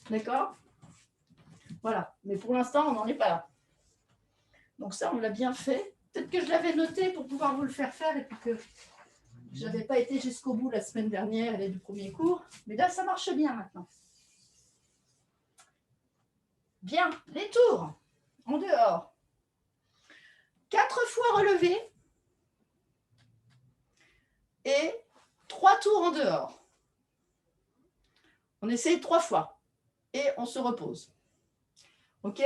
D'accord? Voilà. Mais pour l'instant, on n'en est pas là. Donc ça, on l'a bien fait. Peut-être que je l'avais noté pour pouvoir vous le faire faire et puis que je n'avais pas été jusqu'au bout la semaine dernière et du premier cours. Mais là, ça marche bien maintenant. Bien, les tours en dehors. 4 fois relevé et 3 tours en dehors. On essaye 3 fois et on se repose. OK?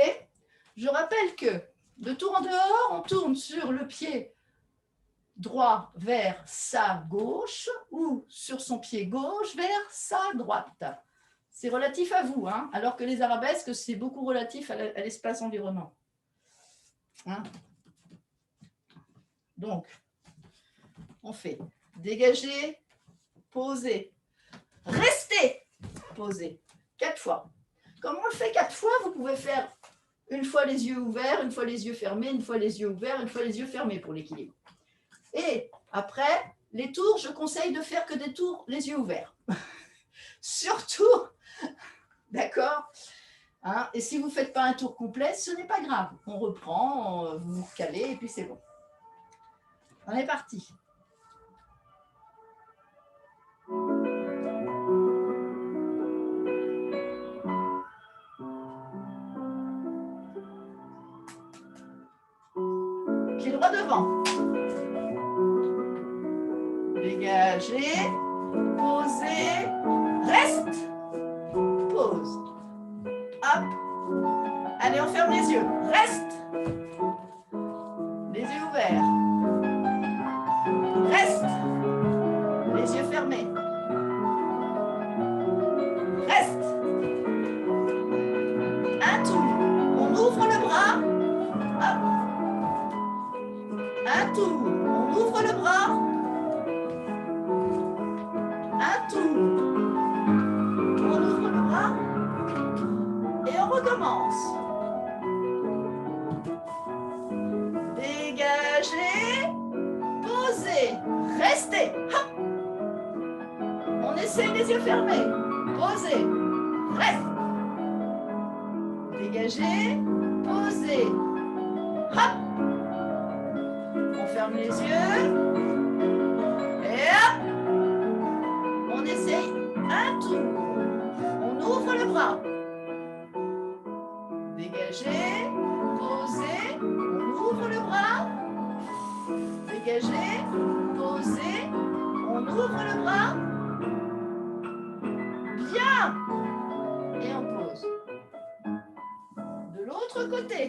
Je rappelle que de tour en dehors, on tourne sur le pied droit vers sa gauche ou sur son pied gauche vers sa droite. C'est relatif à vous, hein, alors que les arabesques, c'est beaucoup relatif à l'espace environnant. Hein? Donc, on fait dégager, poser, rester, poser, 4 fois. Comme on le fait 4 fois, vous pouvez faire une fois les yeux ouverts, une fois les yeux fermés, une fois les yeux ouverts, une fois les yeux fermés pour l'équilibre. Et après, les tours, je conseille de faire que des tours les yeux ouverts. Surtout, d'accord, hein, et si vous ne faites pas un tour complet, ce n'est pas grave. On reprend, vous vous calez et puis c'est bon. On est parti. Pied droit devant. Dégagez, posez, reste, pose. Hop. Allez, on ferme les yeux. Reste. Les yeux ouverts. Reste. Les yeux fermés. Reste. Un tour. On ouvre le bras. Hop. Un tour. On ouvre le bras. Un tour. On ouvre le bras. Et on recommence. Dégagez. Posez. Restez. Hop. On essaye les yeux fermés. Posez. Reste. Dégagez. Posez. Hop. On ferme les yeux. Et hop. On essaye un tour. On ouvre le bras. Dégagez. Posez. On ouvre le bras. Dégagez. Posez. On ouvre le bras. Bien. Et on pose. De l'autre côté.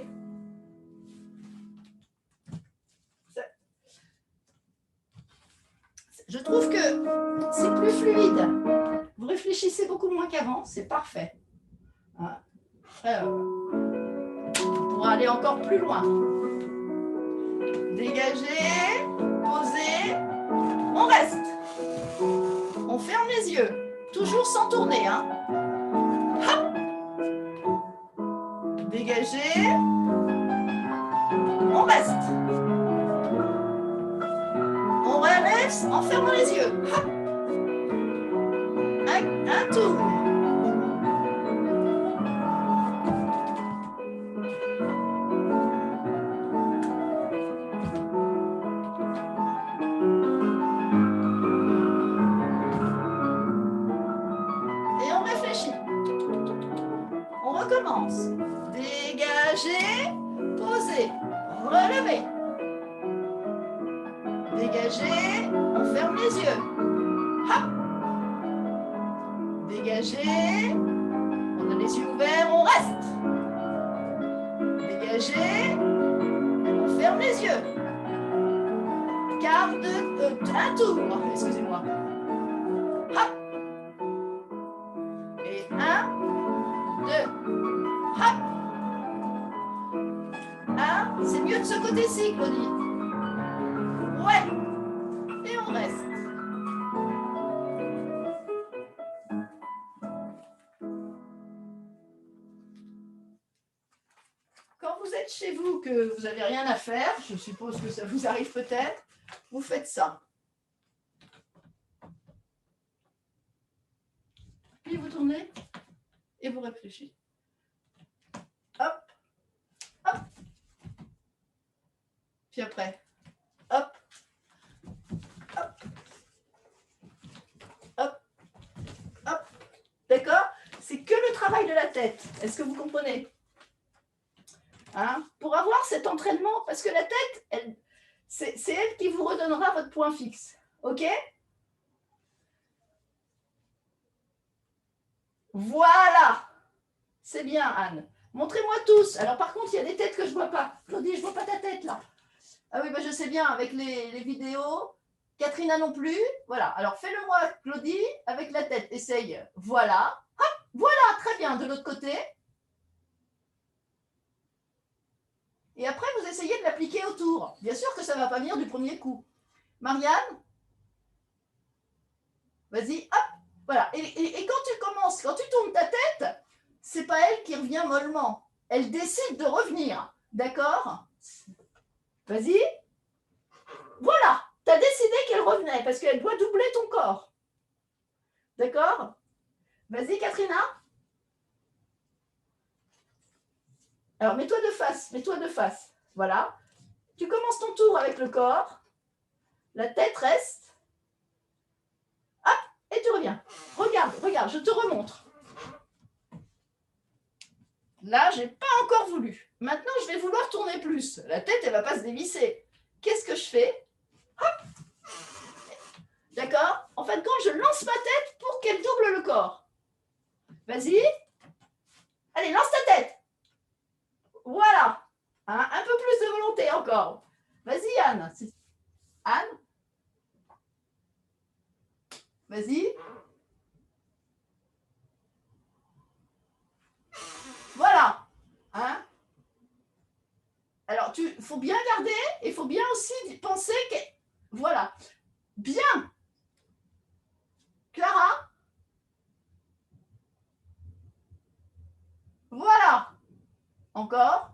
Je trouve que c'est plus fluide. Vous réfléchissez beaucoup moins qu'avant, c'est parfait. Pour aller encore plus loin. Dégagez, posez, on reste. On ferme les yeux, toujours sans tourner. Hein. Hop. Dégagez, on reste. On relève en fermant les yeux. Hop. Un tour. Dégagez, posez, relevez. Dégagez, on ferme les yeux. Hop. Dégagez, on a les yeux ouverts, on reste. Dégagez, on ferme les yeux. Garde un tour, excusez-moi. Hop. Et 1, 2, hop. 1, c'est mieux de ce côté-ci, Claudie. Ouais. Et on reste. Quand vous êtes chez vous, que vous n'avez rien à faire, je suppose que ça vous arrive peut-être, vous faites ça. Puis vous tournez et vous réfléchissez. Hop, hop. Puis après, hop, hop, hop, hop. D'accord? C'est que le travail de la tête. Est-ce que vous comprenez? Hein? Pour avoir cet entraînement, parce que la tête, c'est elle qui vous redonnera votre point fixe. OK? Voilà. C'est bien, Anne. Montrez-moi tous. Alors, par contre, il y a des têtes que je ne vois pas. Claudie, je ne vois pas ta tête, là. Ah oui, ben, je sais bien, avec les vidéos. Katrina non plus. Voilà. Alors, fais-le-moi, Claudie, avec la tête. Essaye. Voilà. Hop, voilà, très bien. De l'autre côté. Et après, vous essayez de l'appliquer autour. Bien sûr que ça ne va pas venir du premier coup. Marianne? Vas-y, hop. Voilà. Et quand tu commences, quand tu tournes ta tête, c'est pas elle qui revient mollement. Elle décide de revenir. D'accord? Vas-y. Voilà. Tu as décidé qu'elle revenait parce qu'elle doit doubler ton corps. D'accord? Vas-y, Katrina. Alors, mets-toi de face. Mets-toi de face. Voilà. Tu commences ton tour avec le corps. La tête reste. Hop. Et tu reviens. Regarde, regarde, je te remontre. Là, je n'ai pas encore voulu. Maintenant, je vais vouloir tourner plus. La tête, elle ne va pas se dévisser. Qu'est-ce que je fais? Hop. D'accord? En fin de compte, je lance ma tête pour qu'elle double le corps. Vas-y. Allez, lance ta tête. Voilà. Hein, un peu plus de volonté encore. Vas-y, Anne. Anne? Vas-y. Voilà. Hein? Alors, il faut bien garder et il faut bien aussi penser que... Voilà. Bien. Clara? Voilà. Encore.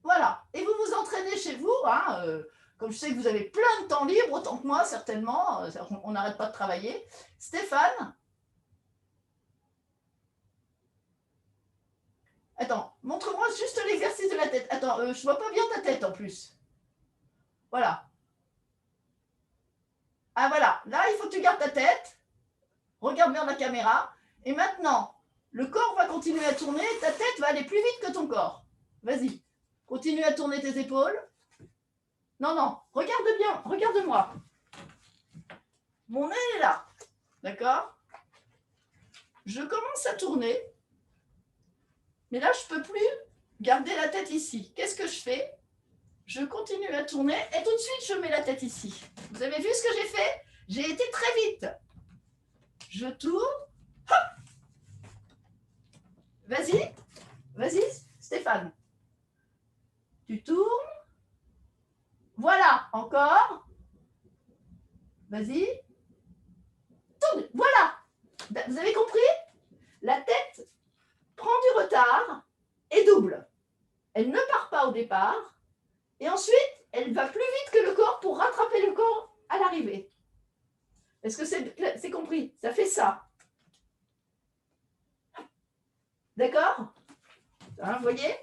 Voilà. Et vous vous entraînez chez vous. Hein, comme je sais que vous avez plein de temps libre, autant que moi, certainement. On n'arrête pas de travailler. Stéphane? Attends, montre-moi juste l'exercice de la tête. Attends, je ne vois pas bien ta tête en plus. Voilà. Ah voilà, là il faut que tu gardes ta tête. Regarde vers la caméra. Et maintenant, le corps va continuer à tourner. Ta tête va aller plus vite que ton corps. Vas-y, continue à tourner tes épaules. Non, non, regarde bien, regarde-moi. Mon nez est là. D'accord? Je commence à tourner. Mais là, je ne peux plus garder la tête ici. Qu'est-ce que je fais? Je continue à tourner et tout de suite, je mets la tête ici. Vous avez vu ce que j'ai fait? J'ai été très vite. Je tourne. Hop. Vas-y. Vas-y, Stéphane. Tu tournes. Voilà. Encore. Vas-y. Tourne. Voilà. Vous avez compris? La tête prend du retard et double. Elle ne part pas au départ. Et ensuite, elle va plus vite que le corps pour rattraper le corps à l'arrivée. Est-ce que c'est compris? Ça fait ça. D'accord? Hein, vous voyez?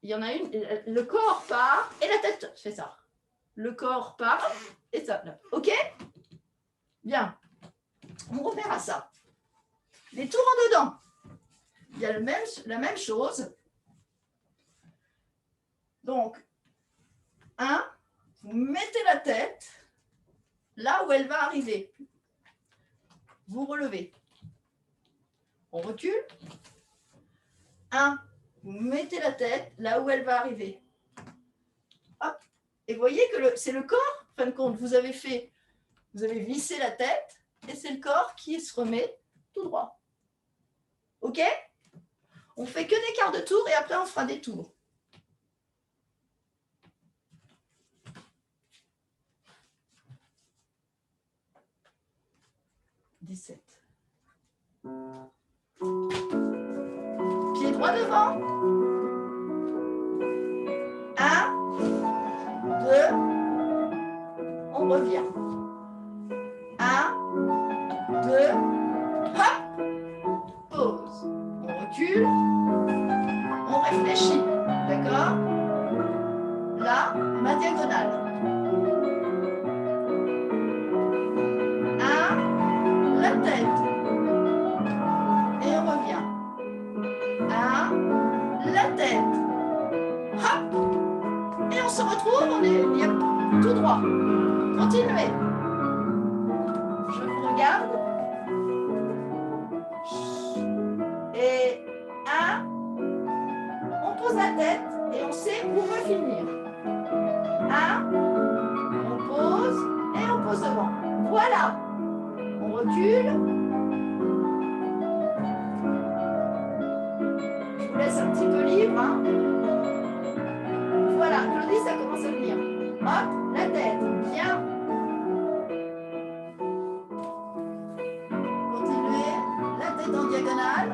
Il y en a une, le corps part et la tête fait ça. Le corps part et ça. OK? Bien. On repère à ça. Les tours en dedans. il y a la même chose. Donc, 1, vous mettez la tête là où elle va arriver. Vous relevez. On recule. 1, vous mettez la tête là où elle va arriver. Hop. Et vous voyez que c'est le corps, en fin de compte, vous avez vissé la tête et c'est le corps qui se remet tout droit. OK? On fait que des quarts de tour et après on fera des tours. Pied droit devant. 1, 2, on revient. 1, 2, hop, pause. On recule, on réfléchit, d'accord? Là, ma diagonale. 1, la tête. Et on revient. 1, la tête. Hop. Et on se retrouve, on est tout droit. Continuez. Je vous regarde. Et 1, on pose la tête et on sait où on veut finir. 1, on pose et on pose devant. Voilà. On recule. Je vous laisse un petit peu libre. Hein. Voilà, Claudie, ça commence à venir. Hop, la tête, bien. Continuez, la tête en diagonale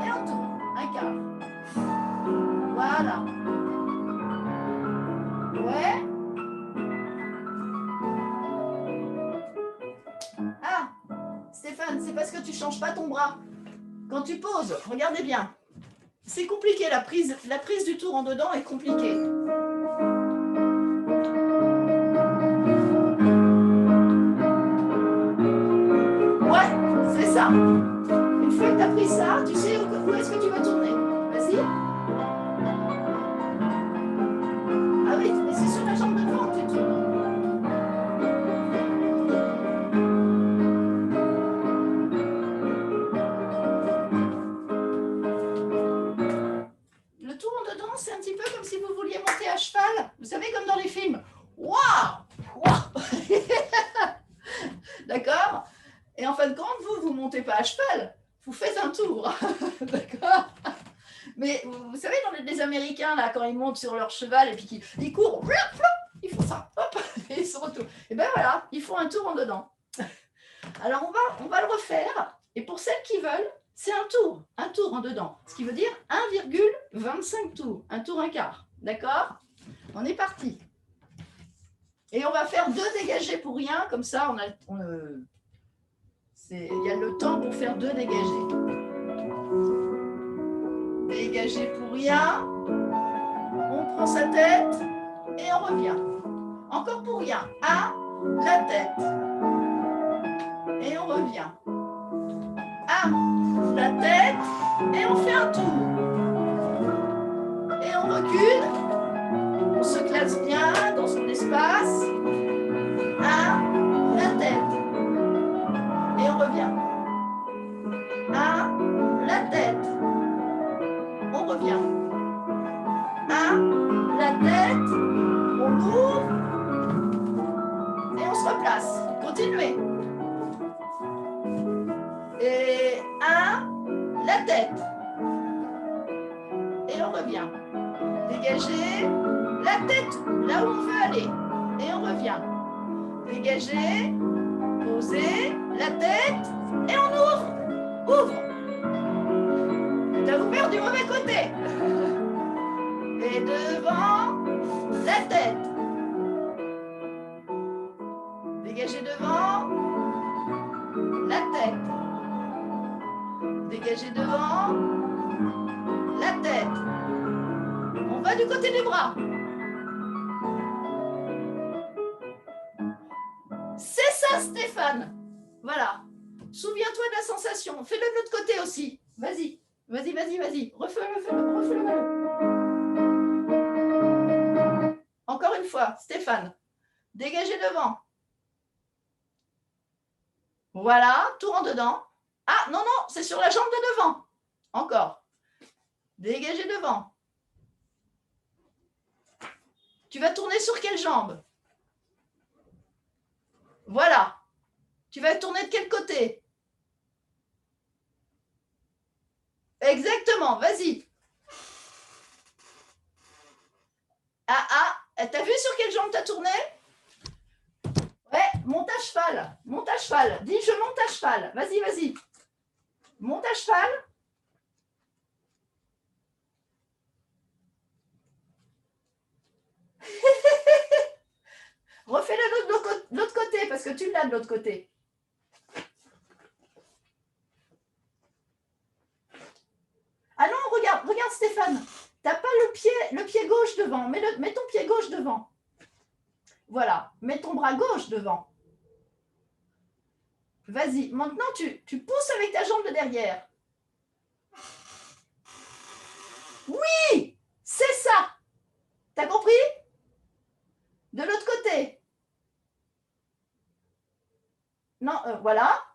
et en tour, un quart. Voilà. Ouais. Ah, Stéphane, c'est parce que tu ne changes pas ton bras. Quand tu poses, regardez bien. C'est compliqué, la prise du tour en dedans est compliquée. Ouais, c'est ça. Une fois que tu as pris ça, tu sais où est-ce que tu vas tourner. Vas-y. Ah oui, mais c'est sur la jambe de devant que tu tournes. Le tour en dedans, c'est un petit peu comme si vous vouliez monter à cheval. Vous savez, comme dans les films. Waouh! D'accord? Et en fin de compte, vous ne montez pas à cheval. Vous faites un tour. D'accord? Mais vous savez, dans les Américains, là, quand ils montent sur leur cheval et puis qu'ils courent, ils font ça. Hop, et ils se retournent. Et bien voilà, ils font un tour en dedans. Alors, on va le refaire. Et pour celles qui veulent, c'est un tour en dedans. Ce qui veut dire 1,25 tours. Un tour, un quart. D'accord? On est parti. Et on va faire 2 dégagés pour rien. Comme ça, il y a le temps pour faire 2 dégagés. Dégagé pour rien. On prend sa tête et on revient. Encore pour rien. 1, la tête. Et on revient. 1, la tête. Et on fait un tour. Et on recule. On se classe bien dans son espace. 1, la tête. Et on revient. 1, la tête. On revient. 1, la tête. On ouvre. Et on se replace. Continuez. Et 1, la tête. Et on revient. Dégagez la tête là où on veut aller. Et on revient. Dégagez. Posez la tête. Et on ouvre. Ouvre. Tu as ouvert du mauvais côté. Et devant la tête. Dégagez devant la tête. Dégagez devant la tête. On va du côté des bras. C'est ça, Stéphane. Voilà. Souviens-toi de la sensation. Fais-le de l'autre côté aussi. Vas-y. Vas-y, vas-y, vas-y. Refais-le. Encore une fois, Stéphane. Dégagez devant. Voilà, tout rentre dedans. Ah, non, non, c'est sur la jambe de devant. Encore. Dégagez devant. Tu vas tourner sur quelle jambe? Voilà. Tu vas tourner de quel côté? Exactement, vas-y. Ah, t'as vu sur quelle jambe t'as tourné? Ouais, monte à cheval. Monte à cheval. Dis, je monte à cheval. Vas-y, vas-y. Monte à cheval. Refais-le de l'autre côté, parce que tu l'as de l'autre côté. Ah non, regarde Stéphane. T'as pas le pied gauche devant. Mets ton pied gauche devant. Voilà. Mets ton bras gauche devant. Vas-y. Maintenant, tu pousses avec ta jambe de derrière. Oui, c'est ça. T'as compris? De l'autre côté. Non, voilà.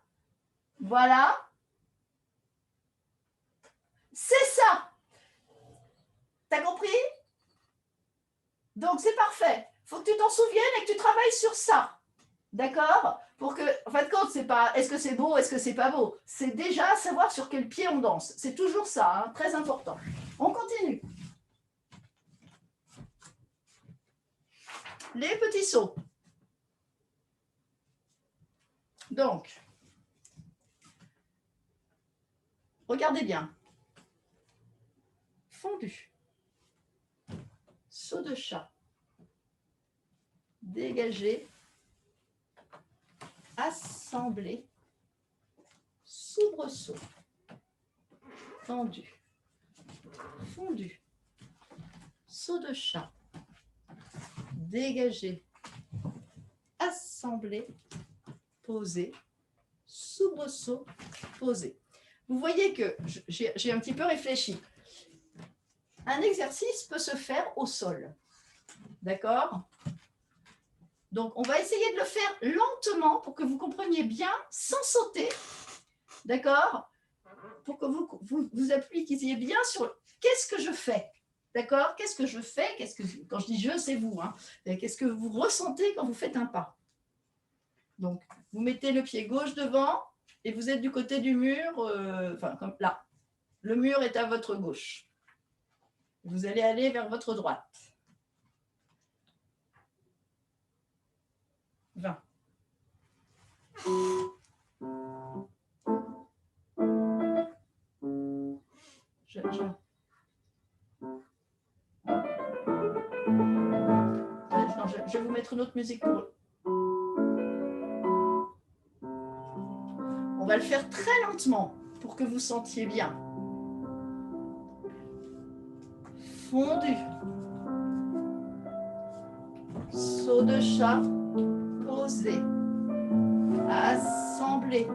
Voilà. C'est ça. T'as compris? Donc, c'est parfait. Il faut que tu t'en souviennes et que tu travailles sur ça. D'accord? Pour que, en fin de compte, c'est pas est-ce que c'est beau, est-ce que c'est pas beau. C'est déjà savoir sur quel pied on danse. C'est toujours ça, hein, très important. On continue. Les petits sauts. Donc, regardez bien. Fondu. Saut de chat. Dégagé. Assemblé. Soubresaut. Tendu. Fondu. Saut de chat. Dégagé. Assemblé. Posé. Soubresaut. Posé. Vous voyez que j'ai un petit peu réfléchi. Un exercice peut se faire au sol. D'accord? Donc, on va essayer de le faire lentement pour que vous compreniez bien, sans sauter. D'accord? Pour que vous appliquiez bien sur qu'est-ce que je fais. D'accord? Qu'est-ce que je fais? Quand je dis je, c'est vous. Hein. Qu'est-ce que vous ressentez quand vous faites un pas? Donc, vous mettez le pied gauche devant et vous êtes du côté du mur, enfin, comme là. Le mur est à votre gauche. Vous allez aller vers votre droite. 20. Je vais vous mettre une autre musique pour eux. On va le faire très lentement pour que vous sentiez bien. Fondu. Saut de chat. Posé. Assemblé.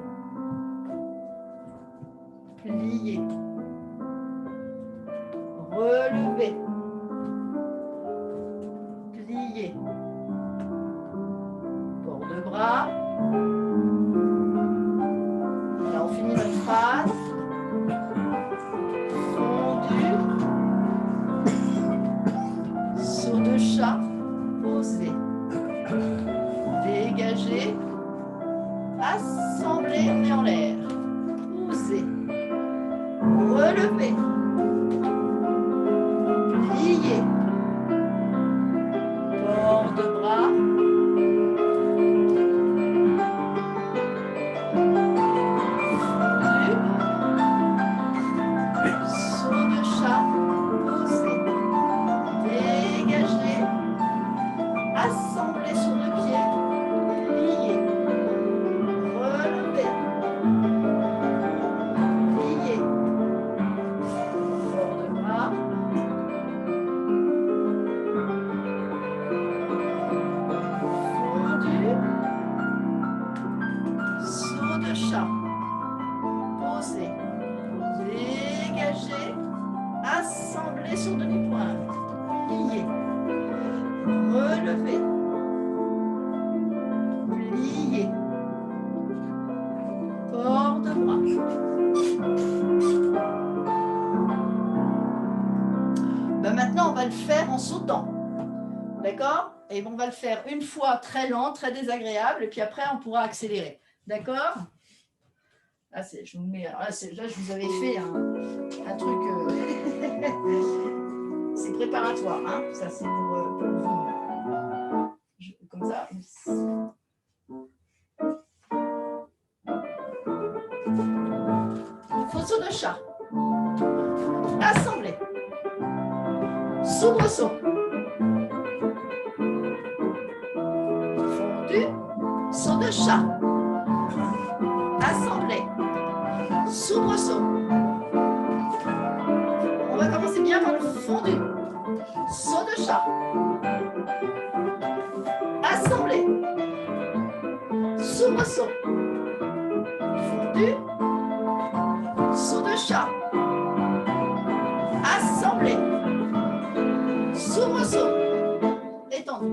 Plié. Relevé. Plié. Port de bras. Là, on finit notre phrase. Fondu. Saut de chat. Posé. Dégagé. Assemblé, on est en l'air. Posé. Relevé. Plié. Port de bras. Saut de chat. Posé. Dégagé. Assemblé sur le pied. Plié. Relevé. Plié. Assemblez sur demi-pointe. Pliez. Relevez. Pliez. Port de bras. Ben maintenant, on va le faire en sautant. D'accord? Et on va le faire une fois très lent, très désagréable, et puis après, on pourra accélérer. D'accord? Là, je vous mets, là, je vous avais fait un truc. C'est préparatoire. Hein? Ça, c'est pour vous. Comme ça. Fausseau de chat. Assemblée. Soubresaut. Fondu. Saut de chat. Assemblée. Soubresaut. On va commencer bien par le fondu. Saut de chat. Assemblée. Soubresaut. Fondu. Saut de chat. Assemblée. Soubresaut. Étendu.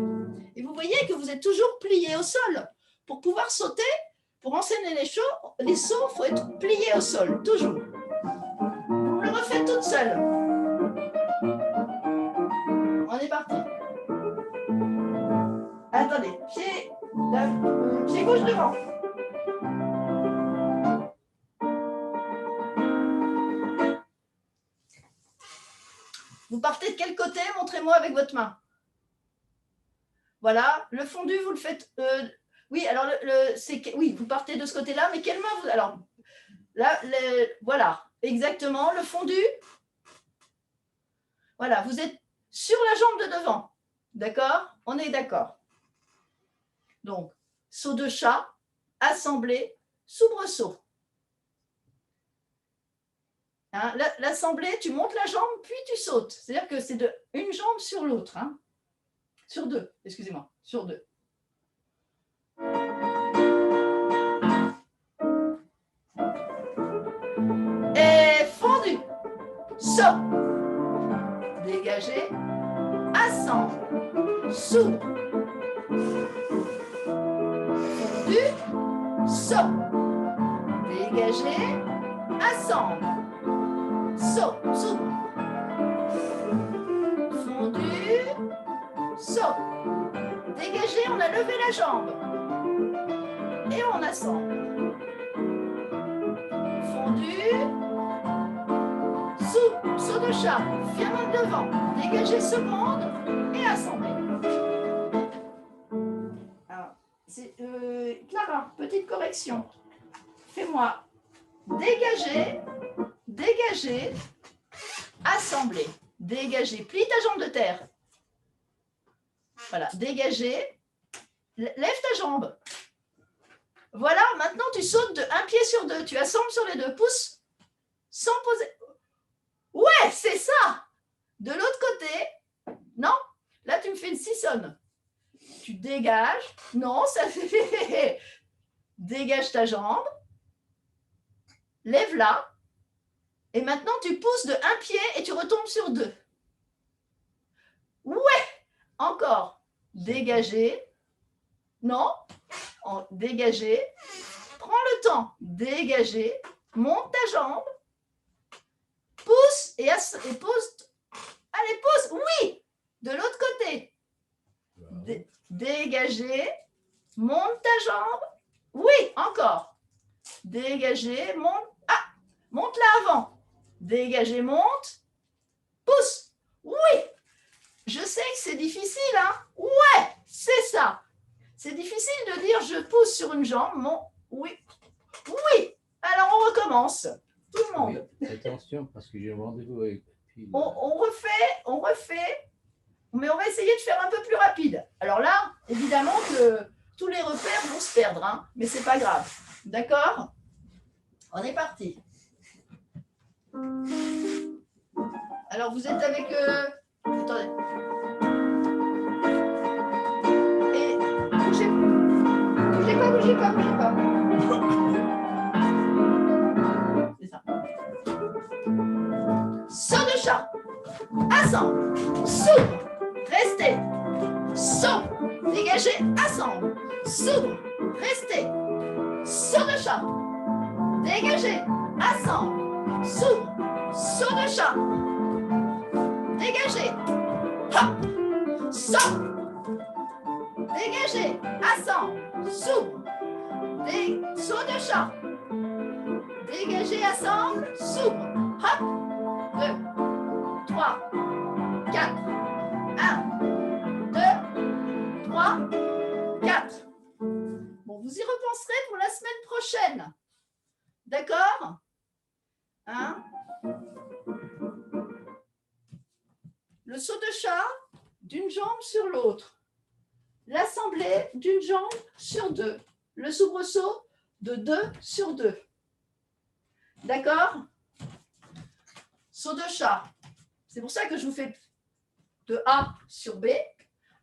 Et vous voyez que vous êtes toujours plié au sol. Pour pouvoir sauter, pour enseigner les sauts, il faut être plié au sol, toujours. Vous le refaites toute seule. On est parti. Attendez, pied gauche devant. Vous partez de quel côté? Montrez-moi avec votre main. Voilà, le fondu, vous le faites. Oui, alors oui, vous partez de ce côté-là, mais quelle main vous. Alors, là, voilà, exactement, le fondu. Voilà, vous êtes sur la jambe de devant. D'accord? On est d'accord. Donc, saut de chat, assemblée, soubresaut. Hein, l'assemblée, tu montes la jambe, puis tu sautes. C'est-à-dire que c'est de une jambe sur l'autre. Hein. Sur deux, excusez-moi, sur deux. Et fondu. Saut. Dégagé. Assemble. S'ouvre. Fondu. Saut. Dégagé. Assemble. Saut. S'ouvre. Fondu. Saut. Dégagé, on a levé la jambe. Et on assemble. Fondu. Saut de chat. Viens dans le devant. Dégagé, seconde. Et assemblé. Alors, Clara, petite correction. Fais-moi dégager, dégager, assembler. Dégager. Plie ta jambe de terre. Voilà, dégager. Lève ta jambe. Voilà, maintenant tu sautes de un pied sur deux. Tu assembles sur les deux. Pousse sans poser. Ouais, c'est ça. De l'autre côté, non. Là, tu me fais une sissonne. Tu dégages. Non, ça fait. Dégage ta jambe. Lève-la. Et maintenant, tu pousses de un pied et tu retombes sur deux. Ouais. Encore. Dégager. Non. Dégager. Prends le temps. Dégager. Monte ta jambe. Pousse et pose. Allez, pousse. Oui. De l'autre côté. Dégager. Monte ta jambe. Oui, encore. Dégager. Monte. Ah, monte-la avant. Dégager, monte. Pousse. Oui. Je sais que c'est difficile, hein? Ouais, c'est ça. C'est difficile de dire je pousse sur une jambe. Oui. Oui. Alors, on recommence. Tout le monde. Oui, attention, parce que j'ai un rendez-vous avec... On refait. Mais on va essayer de faire un peu plus rapide. Alors là, évidemment que tous les repères vont se perdre, hein, mais ce n'est pas grave. D'accord? On est parti. Alors, vous êtes avec... Attendez. Et bougez pas. C'est ça. Saut de chat. Assemble. S'ouvre. Restez. Saut. Dégagez. Assemble. S'ouvre. Restez. Saut de chat. Dégagez. Assemble. S'ouvre. Saut de chat. Dégagez. Hop. Saut. Dégagez. Assemble. S'ouvre. Saut de chat. Dégagez. Assemble. S'ouvre. Hop. 2, 3, 4. 1, 2, 3, 4. Bon, vous y repenserez pour la semaine prochaine. D'accord? Hein? Le saut de chat d'une jambe sur l'autre. L'assemblée d'une jambe sur deux. Le soubresaut de 2 sur 2. D'accord? Saut de chat. C'est pour ça que je vous fais de A sur B.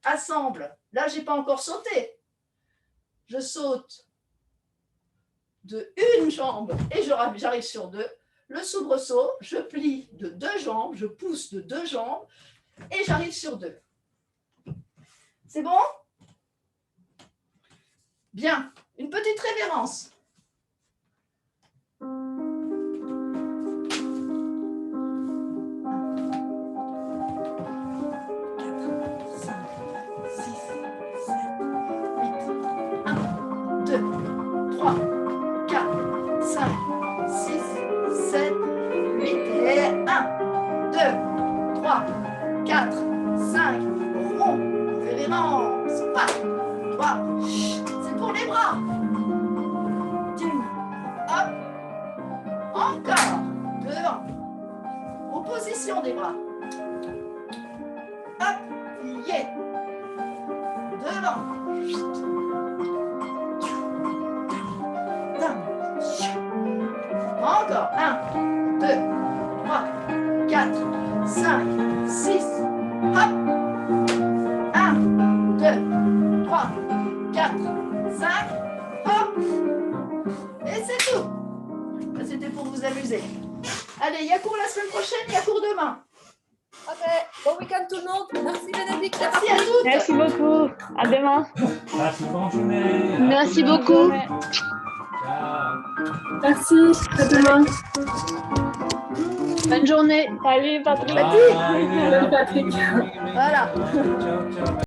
Assemble. Là, je n'ai pas encore sauté. Je saute de une jambe et j'arrive sur 2. Le soubresaut, je plie de 2 jambes, je pousse de 2 jambes et j'arrive sur 2. C'est bon? Bien. Une petite révérence. C'est pour les bras. Hop. Encore. Devant. Opposition des bras. Hop. Plié. Devant. Encore. 1, 2, 3, 4, 5, 6. Hop. 1, 2, 3, 4, 5, hop, et c'est tout. C'était pour vous amuser. Allez, il y a cours la semaine prochaine, il y a cours demain. Ok, bon week-end tout le monde. Merci Bénédicte. Merci à toutes. Merci beaucoup. À demain. Merci, bonne journée. Merci beaucoup. Ciao. Merci. À demain. Bonne journée. Salut Patrick. Bye. Salut Patrick. Voilà. Ciao, ciao.